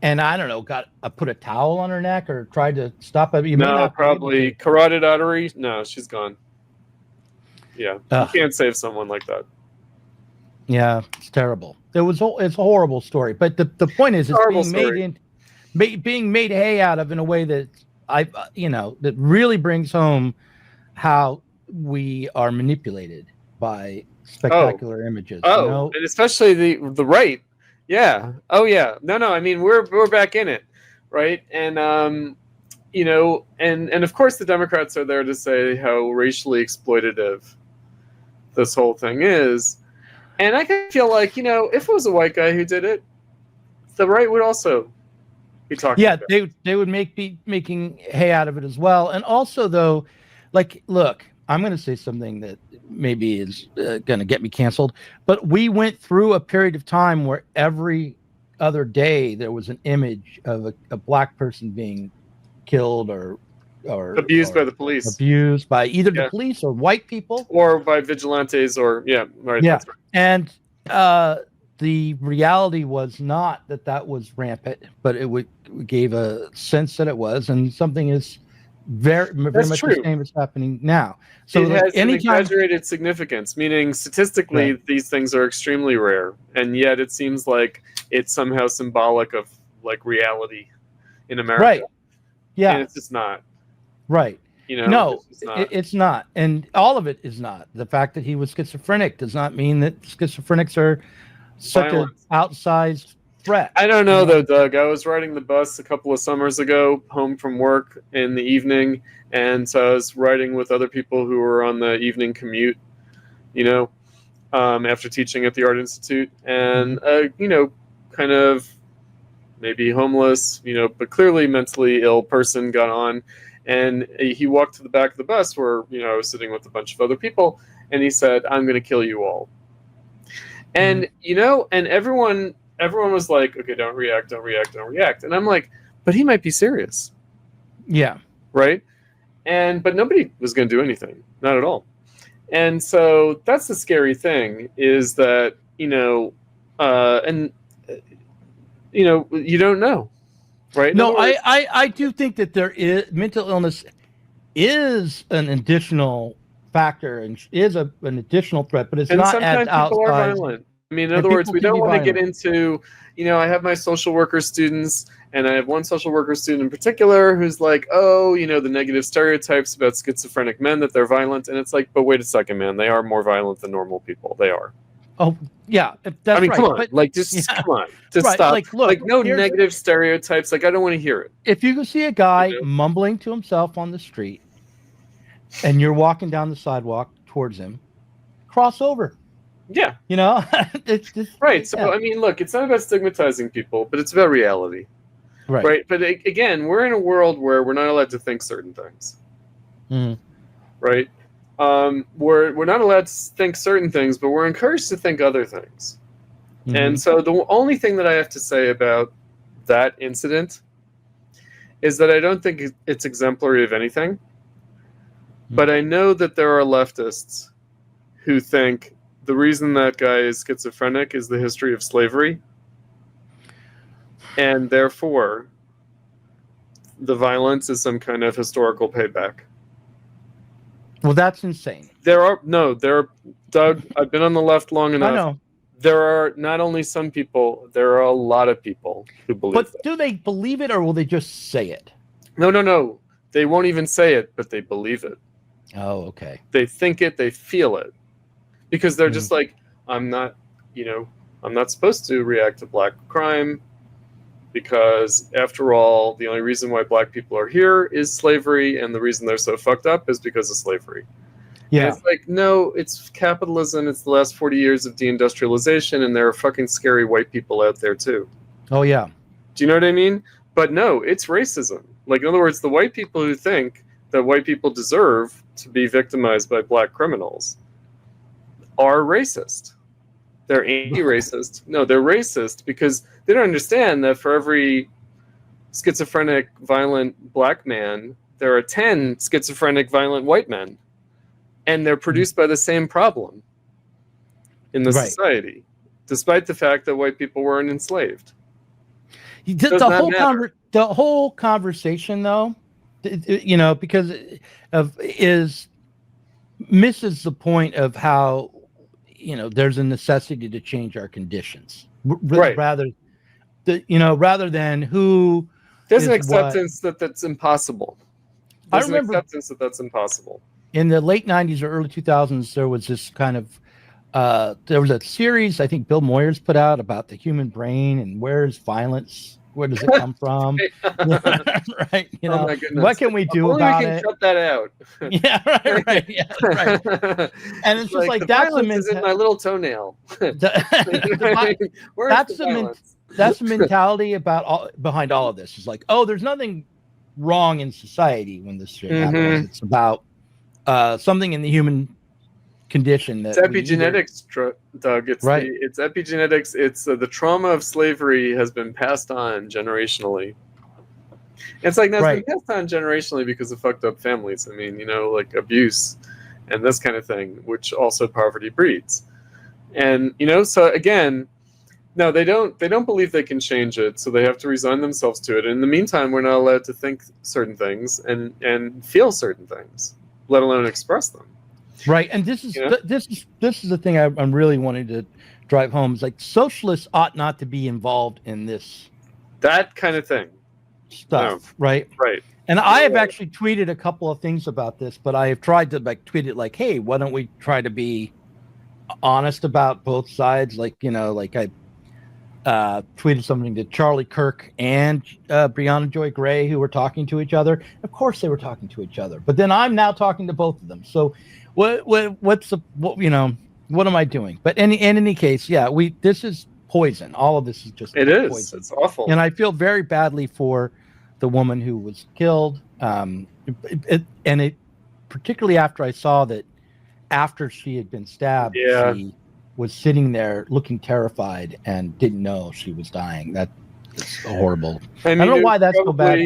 And I don't know, put a towel on her neck or tried to stop it. No, probably carotid artery. No, she's gone. Yeah, you can't save someone like that. Yeah, it's terrible. It's a horrible story. But the point is, it's being made hay out of in a way that that really brings home how we are manipulated by spectacular images. And especially the right. Yeah. Oh, yeah. No. I mean, we're back in it, right? And and of course the Democrats are there to say how racially exploitative this whole thing is, and I can feel like if it was a white guy who did it, the right would also be talking. Yeah, they would be making hay out of it as well, and also though, like, look, I'm going to say something that maybe is going to get me canceled, but we went through a period of time where every other day there was an image of a black person being killed or abused by the police, abused by either the police or white people, or by vigilantes, or right. Yeah, and the reality was not that was rampant, but gave a sense that it was, and something is very much true. the same as happening now. So it has an exaggerated significance, meaning statistically these things are extremely rare, and yet it seems like it's somehow symbolic of like reality in America. Right. Yeah. And it's just not. Right. You know, no, it's not. And all of it is not. The fact that he was schizophrenic does not mean that schizophrenics are such an outsized threat. I don't know, though, Doug. I was riding the bus a couple of summers ago home from work in the evening, and so I was riding with other people who were on the evening commute, you know, after teaching at the Art Institute, and, you know, kind of maybe homeless, you know, but clearly mentally ill person got on. And he walked to the back of the bus where, you know, I was sitting with a bunch of other people, and he said, "I'm going to kill you all." And, you know, and everyone was like, "Okay, don't react, don't react, don't react." And I'm like, but he might be serious. Yeah. Right? But nobody was going to do anything. Not at all. And so that's the scary thing, is that, you know, you know, you don't know. Right? No, I do think that there is mental illness is an additional factor and is an additional threat, but it's not as outside. Sometimes people are violent. I mean, in other words, we don't want to get into, you know, I have my social worker students, and I have one social worker student in particular who's like, oh, you know, the negative stereotypes about schizophrenic men, that they're violent. And it's like, but wait a second, man, they are more violent than normal people. They are. Oh, yeah, that's I mean, right. come on, but, like, just come on, just right. stop. Like, look, like, no negative stereotypes. Like, I don't want to hear it. If you see a guy mumbling to himself on the street, and you're walking down the sidewalk towards him, cross over. Yeah, you know, it's just right. So, I mean, look, it's not about stigmatizing people, but it's about reality, right? But again, we're in a world where we're not allowed to think certain things, right? We're not allowed to think certain things, but we're encouraged to think other things. And so the only thing that I have to say about that incident is that I don't think it's exemplary of anything, but I know that there are leftists who think the reason that guy is schizophrenic is the history of slavery, and therefore the violence is some kind of historical payback. Well, that's insane. There are Doug, I've been on the left long enough. I know. There are not only some people, there are a lot of people who believe it. But do they believe it, or will they just say it? No. They won't even say it, but they believe it. Oh, okay. They think it, they feel it. Because they're just like, I'm not supposed to react to black crime, because after all, the only reason why black people are here is slavery, and the reason they're so fucked up is because of slavery. Yeah. And it's like, no, it's capitalism, it's the last 40 years of deindustrialization, and there are fucking scary white people out there too. Oh, yeah. Do you know what I mean? But no, it's racism. Like, in other words, the white people who think that white people deserve to be victimized by black criminals are racist. They're anti-racist. No, they're racist because they don't understand that for every schizophrenic, violent black man, there are 10 schizophrenic, violent white men. And they're produced by the same problem in the society, despite the fact that white people weren't enslaved. The whole conversation, though, you know, because misses the point of how, you know, there's a necessity to change our conditions, rather than who. There's an acceptance that's impossible. There's an acceptance that's impossible. In the late 90s or early 2000s, there was this kind of there was a series I think Bill Moyers put out about the human brain and where is violence, where does it come from? Right? You know, what can we do about it? Cut that out. Yeah, right. Yeah, right. And it's just like the that's violence is in my little toenail. That's the mentality behind all of this. It's like, oh, there's nothing wrong in society when this shit happens. It's about something in the human condition. That it's epigenetics, Doug. It's it's epigenetics. It's the trauma of slavery has been passed on generationally. It's like that's been passed on generationally because of fucked up families. I mean, you know, like abuse and this kind of thing, which also poverty breeds. And, you know, so again, No, they don't. They don't believe they can change it, so they have to resign themselves to it. And in the meantime, we're not allowed to think certain things and feel certain things, let alone express them. Right, and this is the thing I'm really wanting to drive home. Is like socialists ought not to be involved in this that kind of thing stuff, no. Right? Right. And I have actually tweeted a couple of things about this, but I have tried to tweet it like, hey, why don't we try to be honest about both sides? Like, I tweeted something to Charlie Kirk and Brianna Joy Gray, who were talking to each other. Of course they were talking to each other, but then I'm now talking to both of them. So what am I doing? But in any case, this is poison. All of this is just poison. It's awful. And I feel very badly for the woman who was killed. It particularly after I saw that after she had been stabbed, she was sitting there looking terrified and didn't know she was dying. That is horrible. I don't know why that's so bad.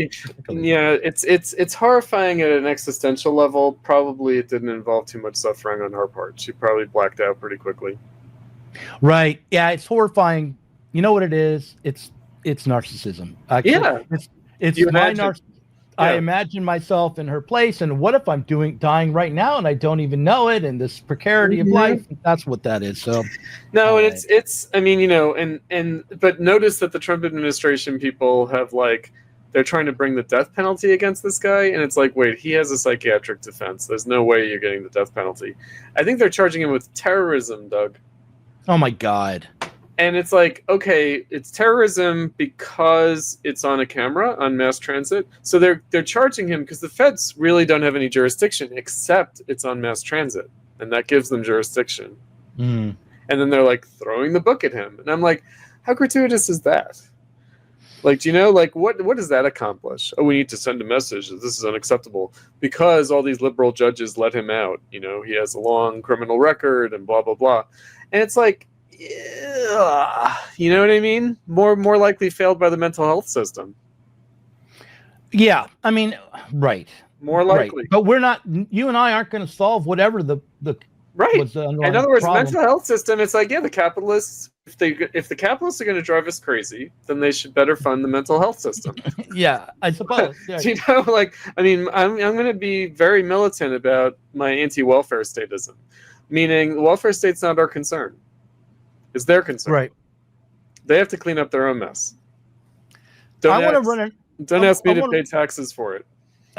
Yeah, it's horrifying at an existential level. Probably it didn't involve too much suffering on her part. She probably blacked out pretty quickly. Right. Yeah, it's horrifying. You know what it is? It's narcissism. It's my narcissism. Yeah. I imagine myself in her place, and what if I'm dying right now and I don't even know it, and this precarity of life? That's what that is. So no, and it's I mean, but notice that the Trump administration people have they're trying to bring the death penalty against this guy, and it's like, wait, he has a psychiatric defense. There's no way you're getting the death penalty. I think they're charging him with terrorism, Doug. Oh my God. And it's like, okay, it's terrorism because it's on a camera on mass transit. So they're charging him because the feds really don't have any jurisdiction except it's on mass transit, and that gives them jurisdiction. And then they're throwing the book at him, and I'm like, how gratuitous is that? Do you know what does that accomplish? Oh, we need to send a message that this is unacceptable because all these liberal judges let him out. He has a long criminal record and blah blah blah, and it's like. You know what I mean? More likely failed by the mental health system. Yeah, I mean, right. More likely. Right. But we're not. You and I aren't going to solve whatever the right. In other words, problem. Mental health system. It's the capitalists. If the capitalists are going to drive us crazy, then they should better fund the mental health system. Yeah, I suppose. Yeah. I'm going to be very militant about my anti-welfare statism, meaning the welfare state's not our concern. It's their concern. Right. They have to clean up their own mess. Don't ask me to pay taxes for it.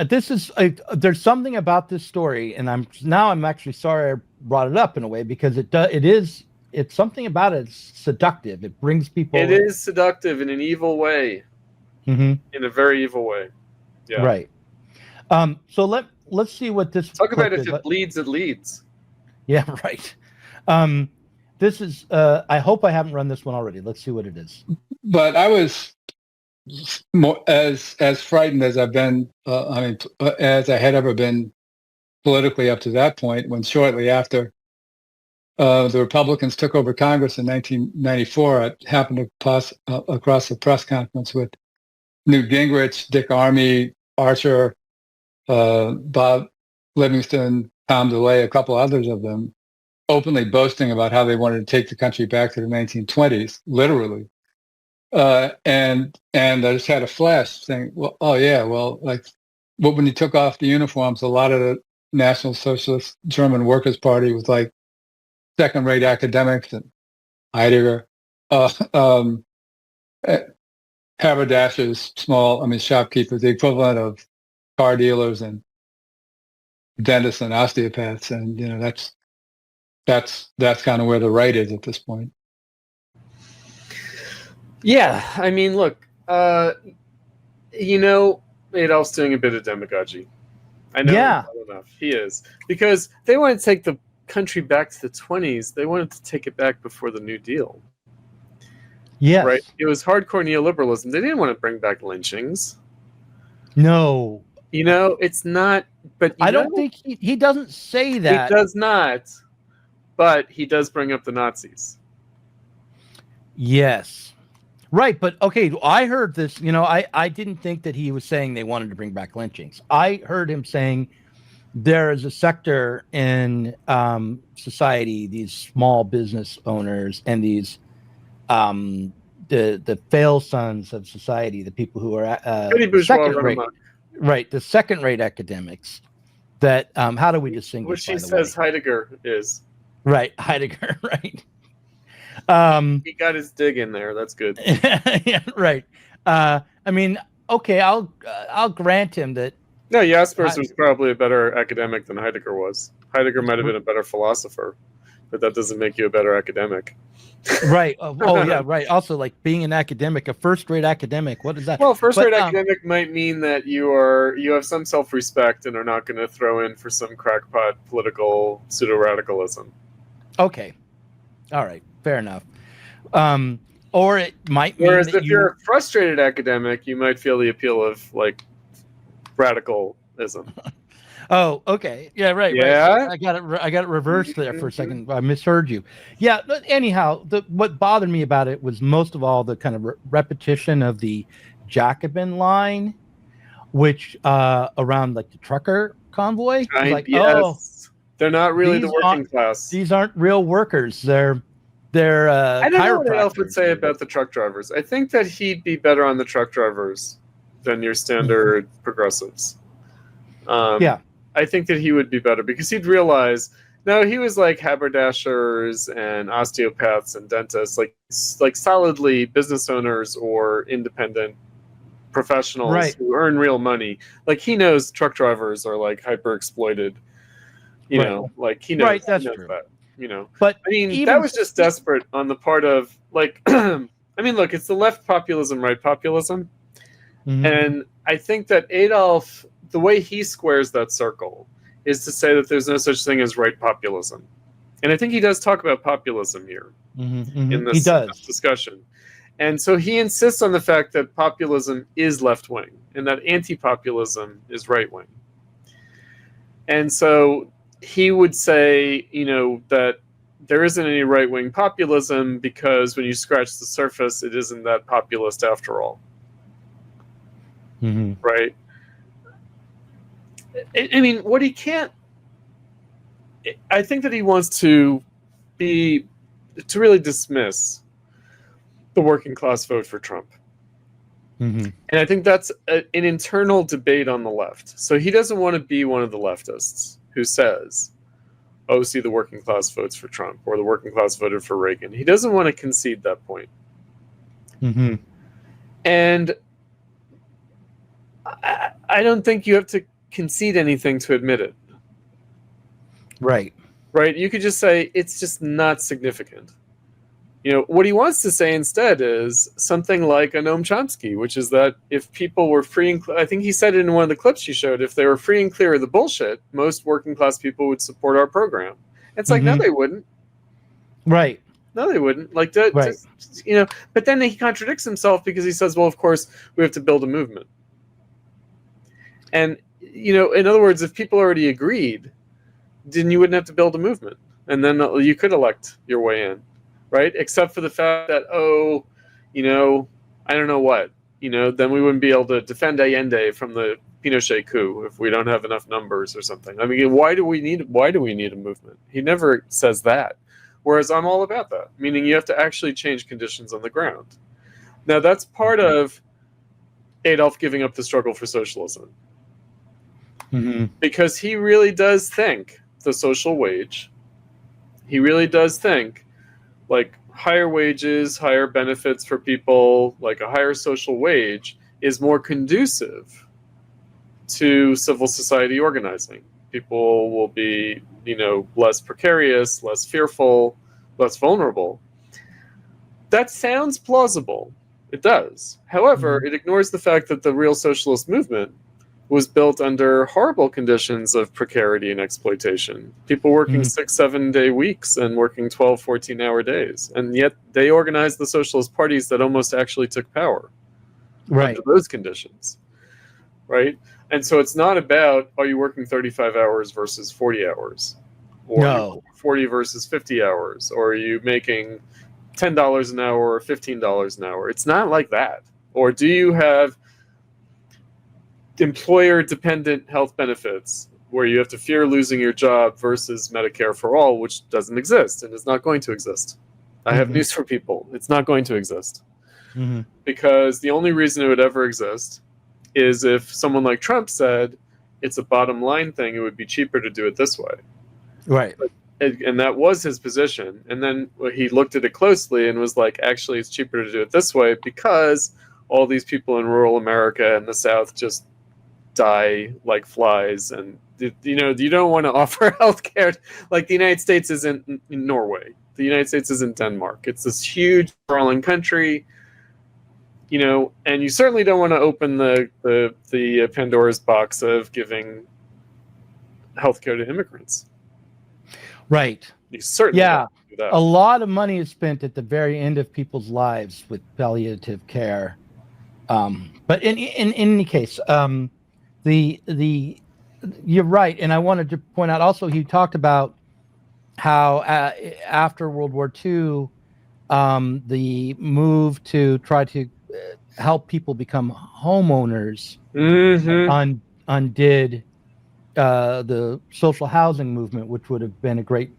There's something about this story, and I'm actually sorry I brought it up in a way, because it's something about it. It's seductive. It brings people. It is seductive in an evil way. In a very evil way. Yeah. Right. So let's see what this. Talk about if it bleeds, it leads. Yeah. Right. This is. I hope I haven't run this one already. Let's see what it is. But I was more as frightened as I've been. As I had ever been politically up to that point. When shortly after the Republicans took over Congress in 1994, I happened to pass across a press conference with Newt Gingrich, Dick Armey, Archer, Bob Livingston, Tom DeLay, a couple others of them, openly boasting about how they wanted to take the country back to the 1920s, literally. And I just had a flash saying, well, oh yeah, well, when you took off the uniforms, a lot of the National Socialist German Workers' Party was second-rate academics and Heidegger, haberdashers, shopkeepers, the equivalent of car dealers and dentists and osteopaths, and that's kind of where the right is at this point. Yeah, look, Adolph's doing a bit of demagogy. I know. Yeah. Well enough. He is, because they want to take the country back to the 20s. They wanted to take it back before the New Deal. Yes. Right. It was hardcore neoliberalism. They didn't want to bring back lynchings. No. It's not. But I don't think he doesn't say that. He does not. But he does bring up the Nazis. Yes. Right, but okay, I heard this, I didn't think that he was saying they wanted to bring back lynchings. I heard him saying there is a sector in society, these small business owners and these the fail sons of society, the people who are pretty bourgeois second run rate, amok. right? The second-rate academics. That how do we distinguish? Which he by the says way? Heidegger is. Right, Heidegger. Right. He got his dig in there. That's good. Yeah, right. I mean, okay, I'll grant him that. No, Jaspers was probably a better academic than Heidegger was. Heidegger might have been a better philosopher, but that doesn't make you a better academic. Right. Oh, yeah, right. Also, like being an academic, a first-rate academic, what is that? Well, first-rate academic might mean that you have some self-respect and are not going to throw in for some crackpot political pseudo-radicalism. Okay. All right. Fair enough. Or it might mean Whereas that if you're a frustrated academic, you might feel the appeal of like radicalism. Oh, okay. Yeah, right. Yeah. Right. I got it reversed there for a second. I misheard you. Yeah. But anyhow, what bothered me about it was most of all the kind of repetition of the Jacobin line, which around like the trucker convoy. Yes. They're not really the working class. These aren't real workers. They're I don't know what Adolph would say about the truck drivers. I think that he'd be better on the truck drivers than your standard progressives. Yeah. I think that he would be better because he'd realize, no, he was like haberdashers and osteopaths and dentists, like solidly business owners or independent professionals who earn real money. Like he knows truck drivers are like hyper exploited. You know, like he knows, right, that's he knows true. that. You know, but I mean, that was just desperate on the part of like, I mean, look, it's the left populism, right populism, and I think that Adolph, the way he squares that circle, is to say that there's no such thing as right populism, and I think he does talk about populism here in this discussion, and so he insists on the fact that populism is left wing and that anti-populism is right wing, and so he would say, you know, that there isn't any right-wing populism because when you scratch the surface, it isn't that populist after all. Right? I mean, what he can't... I think that he wants to really dismiss the working class vote for Trump. And I think that's an internal debate on the left. So he doesn't want to be one of the leftists who says, oh, see, the working class votes for Trump or the working class voted for Reagan. He doesn't want to concede that point. And I don't think you have to concede anything to admit it. Right. Right? You could just say it's just not significant. You know, what he wants to say instead is something like a Noam Chomsky, which is that if people were free and I think he said it in one of the clips you showed, if they were free and clear of the bullshit, most working class people would support our program. It's like, no, they wouldn't. Right. No, they wouldn't. Like, just, you know, but then he contradicts himself because he says, well, of course, we have to build a movement. And, you know, in other words, if people already agreed, then you wouldn't have to build a movement. And then you could elect your way in. Right? Except for the fact that, oh, you know, I don't know what, you know, then we wouldn't be able to defend Allende from the Pinochet coup if we don't have enough numbers or something. I mean, why do we need a movement? He never says that. Whereas I'm all about that, meaning you have to actually change conditions on the ground. Now, that's part of Adolph giving up the struggle for socialism. Because he really does think the social wage, he really does think like higher wages, higher benefits for people, like a higher social wage is more conducive to civil society organizing. People will be, you know, less precarious, less fearful, less vulnerable. That sounds plausible. It does. However, it ignores the fact that the real socialist movement was built under horrible conditions of precarity and exploitation. People working 6-7 day weeks and working 12, 14-hour days. And yet they organized the socialist parties that almost actually took power under those conditions. Right? And so it's not about, are you working 35 hours versus 40 hours? Or 40 versus 50 hours? Or are you making $10 an hour or $15 an hour? It's not like that. Or do you have employer-dependent health benefits where you have to fear losing your job versus Medicare for all, which doesn't exist and is not going to exist. I have news for people. It's not going to exist. Mm-hmm. Because the only reason it would ever exist is if someone like Trump said it's a bottom line thing, it would be cheaper to do it this way. Right. And that was his position. And then he looked at it closely and was like, actually, it's cheaper to do it this way because all these people in rural America and the South just die like flies. And, you know, you don't want to offer healthcare. Like, the United States isn't in Norway. The United States isn't Denmark. It's this huge, sprawling country. You know, and you certainly don't want to open the Pandora's box of giving healthcare to immigrants. Right. You certainly don't do that. A lot of money is spent at the very end of people's lives with palliative care. But in any case, you're right, and I wanted to point out also he talked about how after World War II, the move to try to help people become homeowners undid the social housing movement, which would have been a great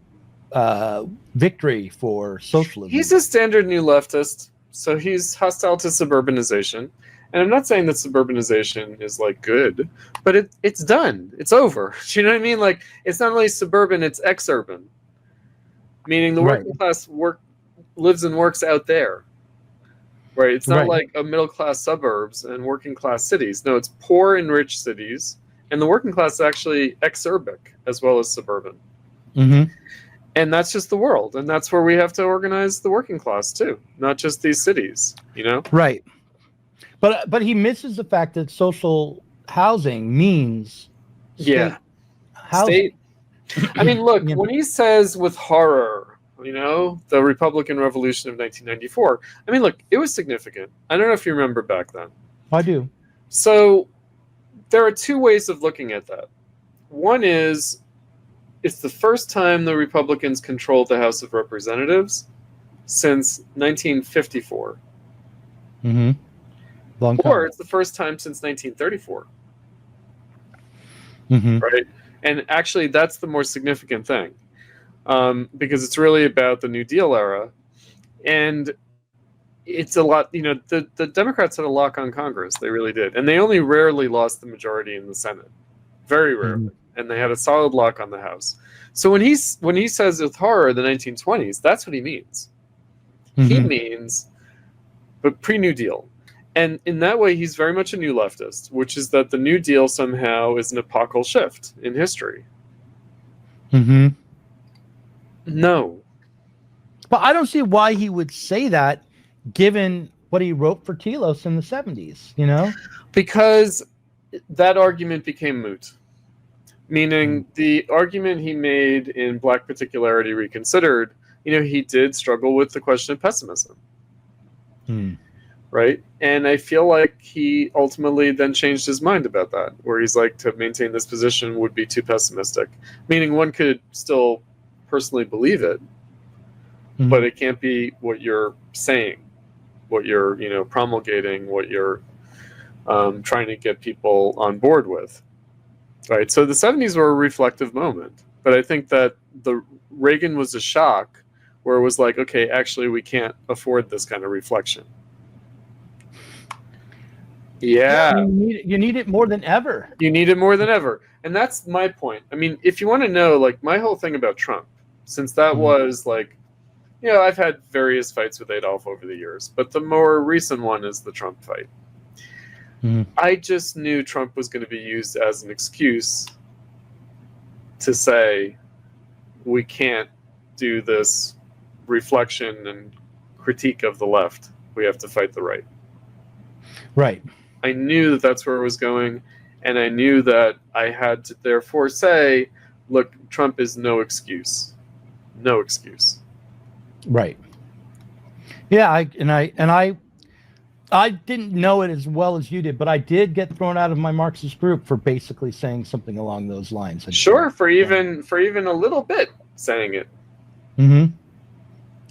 victory for socialism. He's a standard new leftist, so he's hostile to suburbanization. And I'm not saying that suburbanization is like good, but it's done. It's over. Do you know what I mean? Like, it's not only suburban, it's exurban. Meaning the working class lives and works out there. Right? It's not like a middle class suburbs and working class cities. No, it's poor and rich cities. And the working class is actually exurbic as well as suburban. Mm-hmm. And that's just the world. And that's where we have to organize the working class too, not just these cities, you know? Right. But he misses the fact that social housing means state housing. I mean, look, when he says with horror, you know, the Republican Revolution of 1994, I mean, look, it was significant. I don't know if you remember back then. I do. So there are two ways of looking at that. One is it's the first time the Republicans controlled the House of Representatives since 1954. Mm-hmm. Long time. Or it's the first time since 1934. Mm-hmm. Right? And actually, that's the more significant thing. Because it's really about the New Deal era. And it's a lot, you know, the Democrats had a lock on Congress. They really did. And they only rarely lost the majority in the Senate. Very rarely. Mm-hmm. And they had a solid lock on the House. So when he says with horror the 1920s, that's what he means. Mm-hmm. He means, but pre-New Deal. And in that way, he's very much a new leftist, which is that the New Deal somehow is an epochal shift in history. Mm-hmm. No. But I don't see why he would say that, given what he wrote for Telos in the 70s, you know? Because that argument became moot. Meaning the argument he made in Black Particularity Reconsidered, you know, he did struggle with the question of pessimism. Right? And I feel like he ultimately then changed his mind about that, where he's like, to maintain this position would be too pessimistic. Meaning one could still personally believe it, but it can't be what you're saying, what you're, you know, promulgating, what you're trying to get people on board with. Right? So the 70s were a reflective moment, but I think that the Reagan was a shock where it was like, okay, actually we can't afford this kind of reflection. Yeah. You need it more than ever. You need it more than ever. And that's my point. I mean, if you want to know, like, my whole thing about Trump, since that was like, you know, I've had various fights with Adolph over the years, but the more recent one is the Trump fight. I just knew Trump was going to be used as an excuse to say, we can't do this reflection and critique of the left. We have to fight the right. Right. I knew that that's where it was going, and I knew that I had to therefore say, look, Trump is no excuse. No excuse. Right. Yeah, I didn't know it as well as you did, but I did get thrown out of my Marxist group for basically saying something along those lines. Sure, for even a little bit saying it.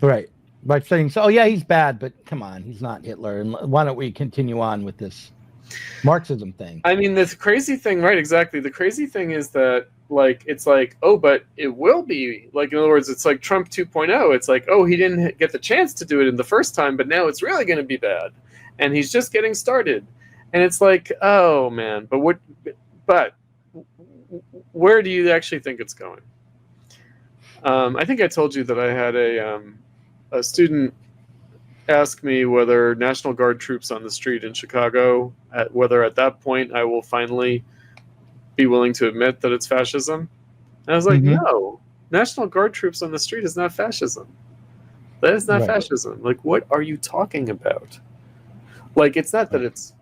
Right. By saying, so, oh yeah, he's bad, but come on, he's not Hitler. And why don't we continue on with this Marxism thing? I mean, the crazy thing, right, exactly. The crazy thing is that like it's like, oh, but it will be, like, in other words, it's like Trump 2.0. It's like, oh, he didn't get the chance to do it in the first time, but now it's really going to be bad, and he's just getting started. And it's like, oh man, but where do you actually think it's going? I think I told you that I had a student ask me whether National Guard troops on the street in Chicago, whether at that point I will finally be willing to admit that it's fascism. And I was like, no, National Guard troops on the street is not fascism. That is not fascism. Like, what are you talking about? Like, it's not that it's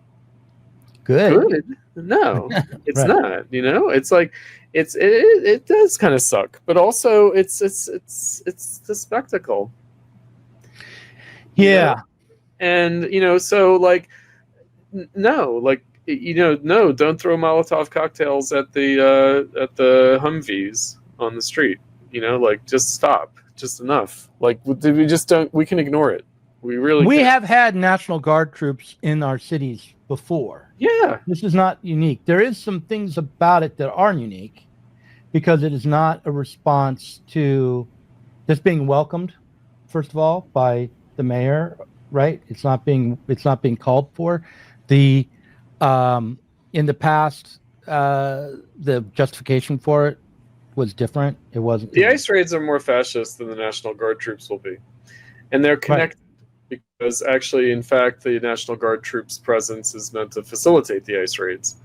good. No, it's not. You know, it's like it does kind of suck, but also it's the spectacle. Yeah. You know? And so like no, like no, don't throw Molotov cocktails at the Humvees on the street. Like, just stop. Just enough. Like, we just don't. We can ignore it. We have had National Guard troops in our cities before. Yeah. This is not unique. There is some things about it that are unique because it is not a response to this being welcomed, first of all, by the mayor, right? It's not being called for. In the past, the justification for it was different. It wasn't. The ice raids are more fascist than the National Guard troops will be. And they're connected because actually, in fact, the National Guard troops' presence is meant to facilitate the ice raids.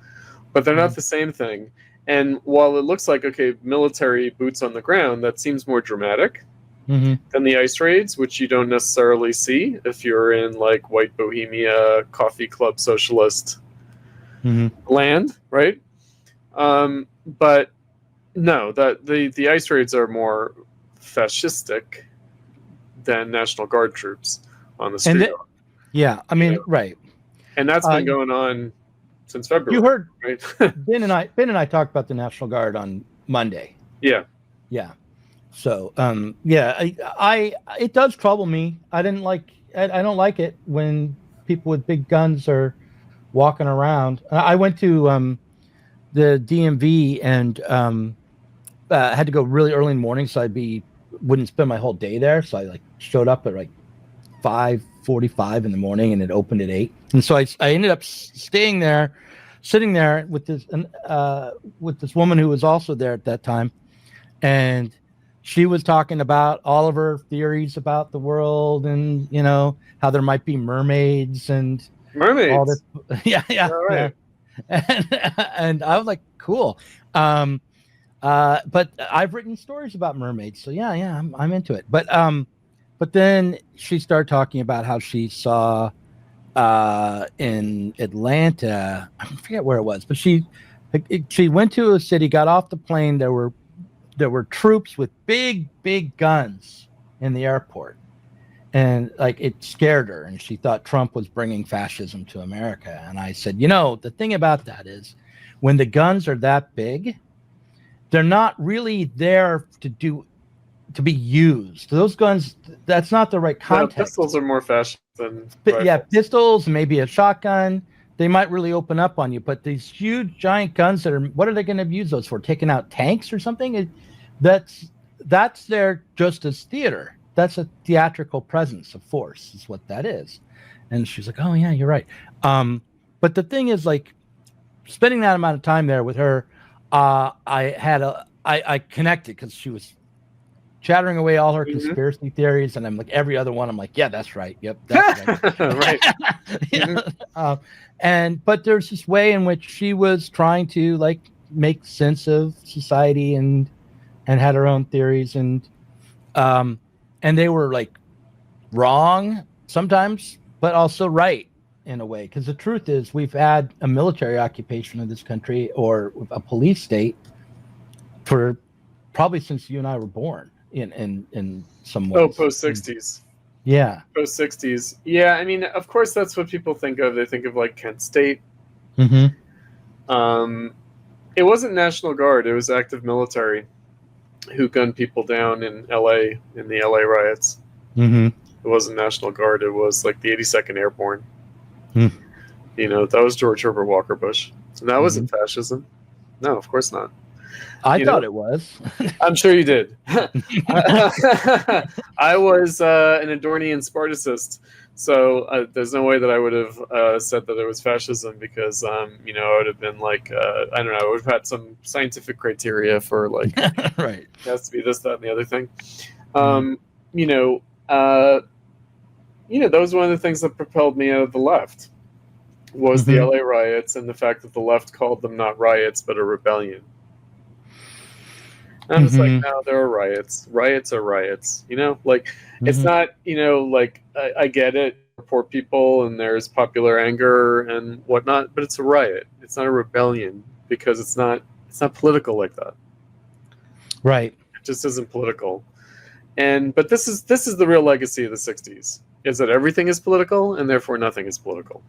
But they're not the same thing. And while it looks like, okay, military boots on the ground, that seems more dramatic than the ice raids, which you don't necessarily see if you're in like white Bohemia, coffee club socialist land, right? But no, that the ice raids are more fascistic than National Guard troops on the street. I mean, right. And that's been going on since February. You heard, right? Ben and I talked about the National Guard on Monday. Yeah. So, it does trouble me. I don't like it when people with big guns are walking around. I went to the DMV and had to go really early in the morning, so wouldn't spend my whole day there. So I showed up at 5:45 in the morning, and it opened at 8. And so I ended up sitting there with this woman who was also there at that time, and she was talking about all of her theories about the world, and how there might be mermaids and all this. Yeah. Right. And I was like, cool. But I've written stories about mermaids, so yeah, I'm into it. But then she started talking about how she saw in Atlanta, I forget where it was, but she went to a city, got off the plane. There were troops with big guns in the airport, and it scared her, and she thought Trump was bringing fascism to America. And I said, the thing about that is, when the guns are that big, they're not really there to be used. Those guns, that's not the right context. Pistols are more fascist than rifles. Yeah, pistols, maybe a shotgun, they might really open up on you. But these huge giant guns what are they going to use those for? Taking out tanks or something? That's there just as theater. That's a theatrical presence of force, is what that is. And she's like, oh yeah, you're right. But the thing is, spending that amount of time there with her, I connected because she was chattering away all her conspiracy theories, and I'm like, every other one, I'm like, yeah, that's right. Yep, that's right. Right. But there's this way in which she was trying to make sense of society and had her own theories, and they were wrong sometimes, but also right in a way, because the truth is we've had a military occupation of this country, or a police state, for probably since you and I were born in some ways. Oh, post-60s. Yeah. Post-60s. Yeah, I mean, of course that's what people think of. They think of Kent State. Mm-hmm. It wasn't National Guard. It was active military who gunned people down in LA in the LA riots. Mm-hmm. It wasn't National Guard. It was the 82nd Airborne. Mm. That was George Herbert Walker Bush. And that wasn't fascism. No, of course not. I thought it was. I'm sure you did. I was an Adornian Spartacist, so there's no way that I would have said that it was fascism because, I would have been like, I don't know, I would have had some scientific criteria for like, right. It has to be this, that, and the other thing. That was one of the things that propelled me out of the left was the LA riots and the fact that the left called them not riots but a rebellion. And I'm just like, no, there are riots. Riots are riots. It's not, I get it, poor people and there's popular anger and whatnot, but it's a riot. It's not a rebellion because it's not political like that. Right. It just isn't political. But this is the real legacy of the 60s, is that everything is political and therefore nothing is political.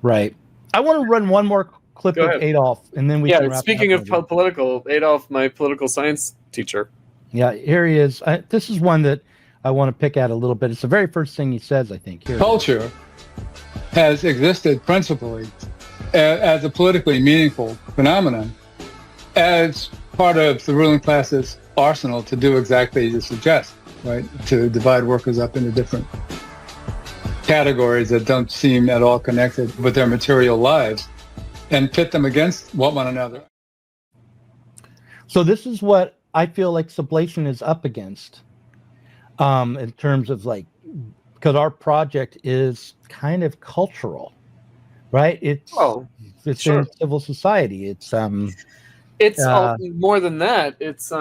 Right. I want to run one more clip of Adolph, and then we can wrap speaking it up. Of political, Adolph, my political science teacher. Yeah, here he is. This is one that I want to pick at a little bit. It's the very first thing he says, I think. Here. Culture has existed principally as a politically meaningful phenomenon as part of the ruling class's arsenal to do exactly as you suggest, right? To divide workers up into different categories that don't seem at all connected with their material lives and pit them against one another. So this is what I feel like Sublation is up against in terms of because our project is kind of cultural, right? It's sure. In civil society. It's more than that. It's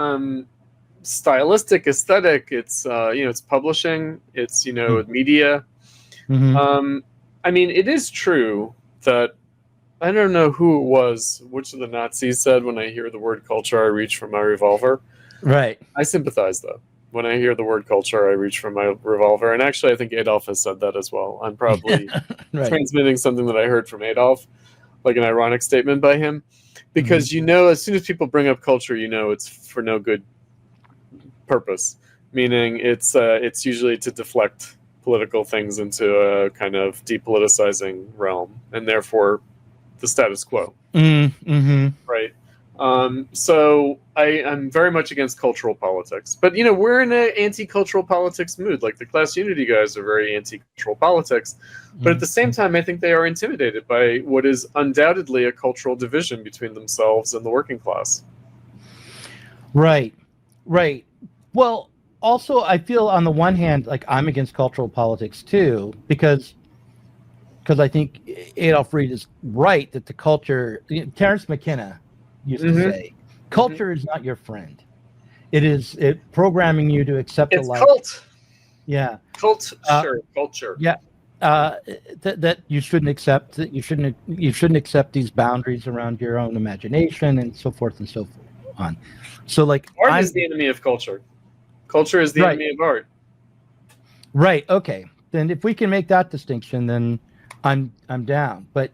stylistic, aesthetic. It's it's publishing. It's media. It is true that I don't know who it was, which of the Nazis said, when I hear the word culture, I reach for my revolver. Right. I sympathize, though. When I hear the word culture, I reach for my revolver. And actually, I think Adolf has said that as well. I'm probably transmitting something that I heard from Adolf, like an ironic statement by him. Because, as soon as people bring up culture, it's for no good purpose. Meaning it's usually to deflect political things into a kind of depoliticizing realm. And therefore the status quo. Right. So I'm very much against cultural politics, but we're in an anti-cultural politics mood. Like the Class Unity guys are very anti-cultural politics, but at the same time, I think they are intimidated by what is undoubtedly a cultural division between themselves and the working class. Right. Well, also I feel on the one hand, like I'm against cultural politics too, because I think Adolph Reed is right that the culture, Terence McKenna used to say, culture is not your friend. It programming you to accept a life. Cult. Yeah. Culture. Yeah. That you shouldn't accept, that you shouldn't accept these boundaries around your own imagination and so forth and so on. So art is the enemy of culture. Culture is the enemy of art. Right. Okay. Then if we can make that distinction, then I'm down. But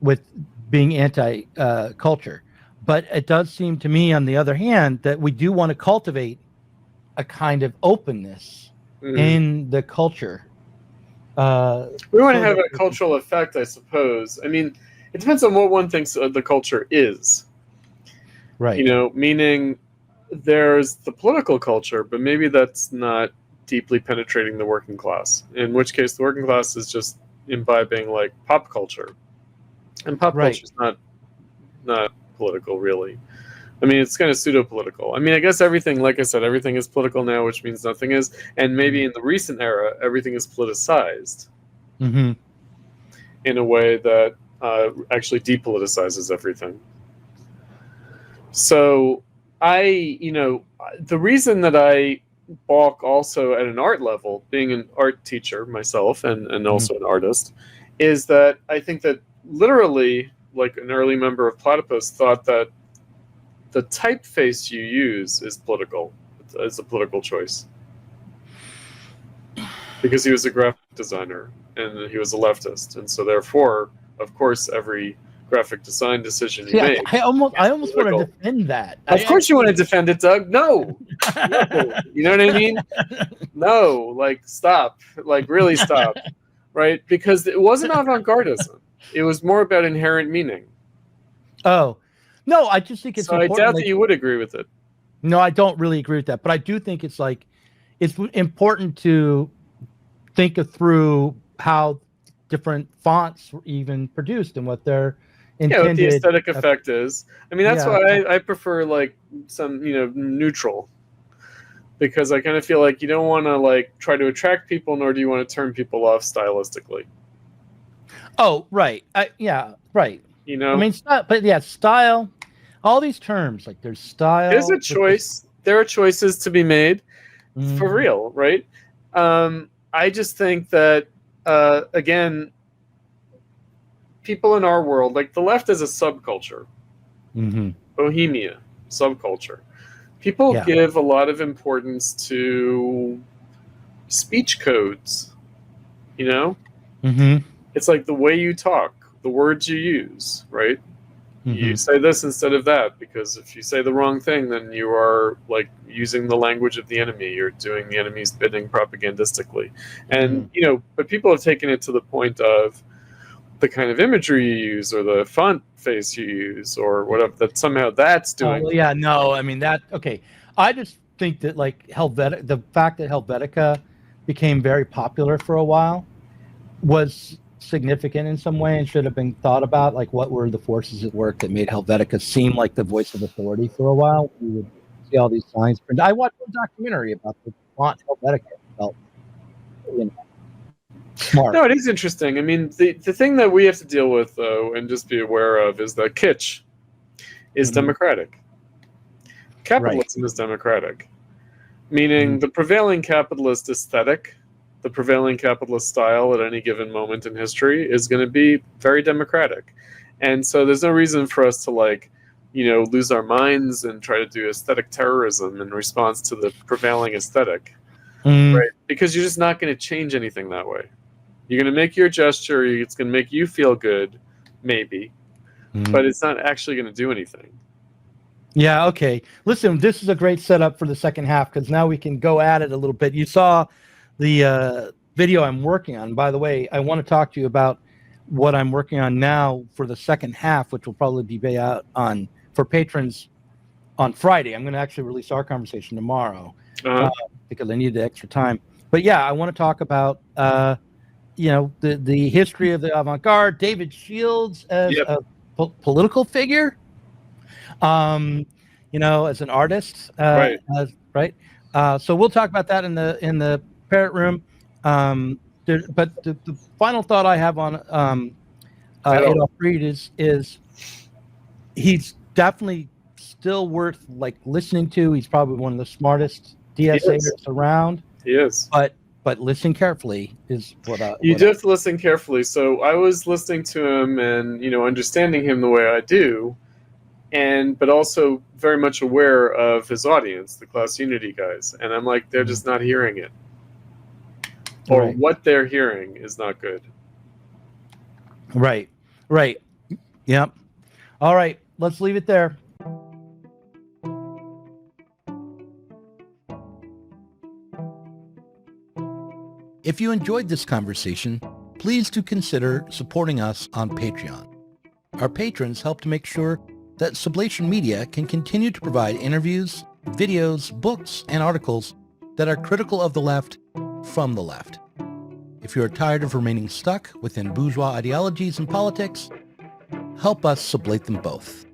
with being anti-culture, but it does seem to me, on the other hand, that we do want to cultivate a kind of openness in the culture. We want to have a cultural effect, I suppose. It depends on what one thinks the culture is. Right. Meaning there's the political culture, but maybe that's not deeply penetrating the working class. In which case, the working class is just imbibing pop culture, and pop culture is not political, really. It's kind of pseudo-political. I guess everything, like I said, everything is political now, which means nothing is. And maybe in the recent era, everything is politicized in a way that actually depoliticizes everything. So the reason that I balk also at an art level, being an art teacher myself and also an artist, is that I think that literally, like an early member of Platypus thought that the typeface you use is political. It's a political choice. Because he was a graphic designer and he was a leftist. And so therefore, of course, every graphic design decision you make. I almost want to defend that. Of course you want to defend it, Doug. No. You know what I mean? No, stop. Really stop. Right? Because it wasn't avant-gardism. It was more about inherent meaning. Oh, No, I just think it's So I important. doubt that you would agree with it. No, I don't really agree with that, but I do think it's important to think through how different fonts were even produced and what they're intended. What the aesthetic effect is. I mean, that's Yeah. why I prefer like some, neutral, because I kind of feel like you don't want to like try to attract people, nor do you want to turn people off stylistically. Oh, right. Yeah, right. I mean, style. All these terms, like there's style. There's a choice. There are choices to be made, for real, right? I just think that again, people in our world, like the left is a subculture, Bohemia subculture. People give a lot of importance to speech codes. It's like the way you talk, the words you use, right? You say this instead of that, because if you say the wrong thing, then you are like using the language of the enemy. You're doing the enemy's bidding propagandistically. And, but people have taken it to the point of the kind of imagery you use or the font face you use or whatever, that somehow that's doing. Oh, yeah, no, I mean okay. I just think that like the fact that Helvetica became very popular for a while was significant in some way and should have been thought about. Like, what were the forces at work that made Helvetica seem like the voice of authority for a while? We would see all these signs. I watched a documentary about the font Helvetica. Felt, smart. No, it is interesting. I mean, the thing that we have to deal with, though, and just be aware of, is that kitsch is democratic. Capitalism is democratic, meaning the prevailing capitalist aesthetic, the prevailing capitalist style at any given moment in history is going to be very democratic. And so there's no reason for us to lose our minds and try to do aesthetic terrorism in response to the prevailing aesthetic, right? Because you're just not going to change anything that way. You're going to make your gesture, it's going to make you feel good, maybe, but it's not actually going to do anything. Yeah, okay. Listen, this is a great setup for the second half, because now we can go at it a little bit. You saw the video I'm working on. By the way, I want to talk to you about what I'm working on now for the second half, which will probably be out for patrons on Friday. I'm going to actually release our conversation tomorrow because I need the extra time. But yeah, I want to talk about the history of the avant-garde, David Shields as a political figure, as an artist, right? So we'll talk about that in the Parrot Room. But the final thought I have on Adolph Reed is he's definitely still worth listening to. He's probably one of the smartest DSAers around. He is. But listen carefully is what you do have to listen carefully. So I was listening to him and understanding him the way I do, but also very much aware of his audience, the Class Unity guys, and I'm like, they're just not hearing it, or what they're hearing is not good. Right. Yep. All right, let's leave it there. If you enjoyed this conversation, please do consider supporting us on Patreon. Our patrons help to make sure that Sublation Media can continue to provide interviews, videos, books, and articles that are critical of the left from the left. If you are tired of remaining stuck within bourgeois ideologies and politics, help us sublate them both.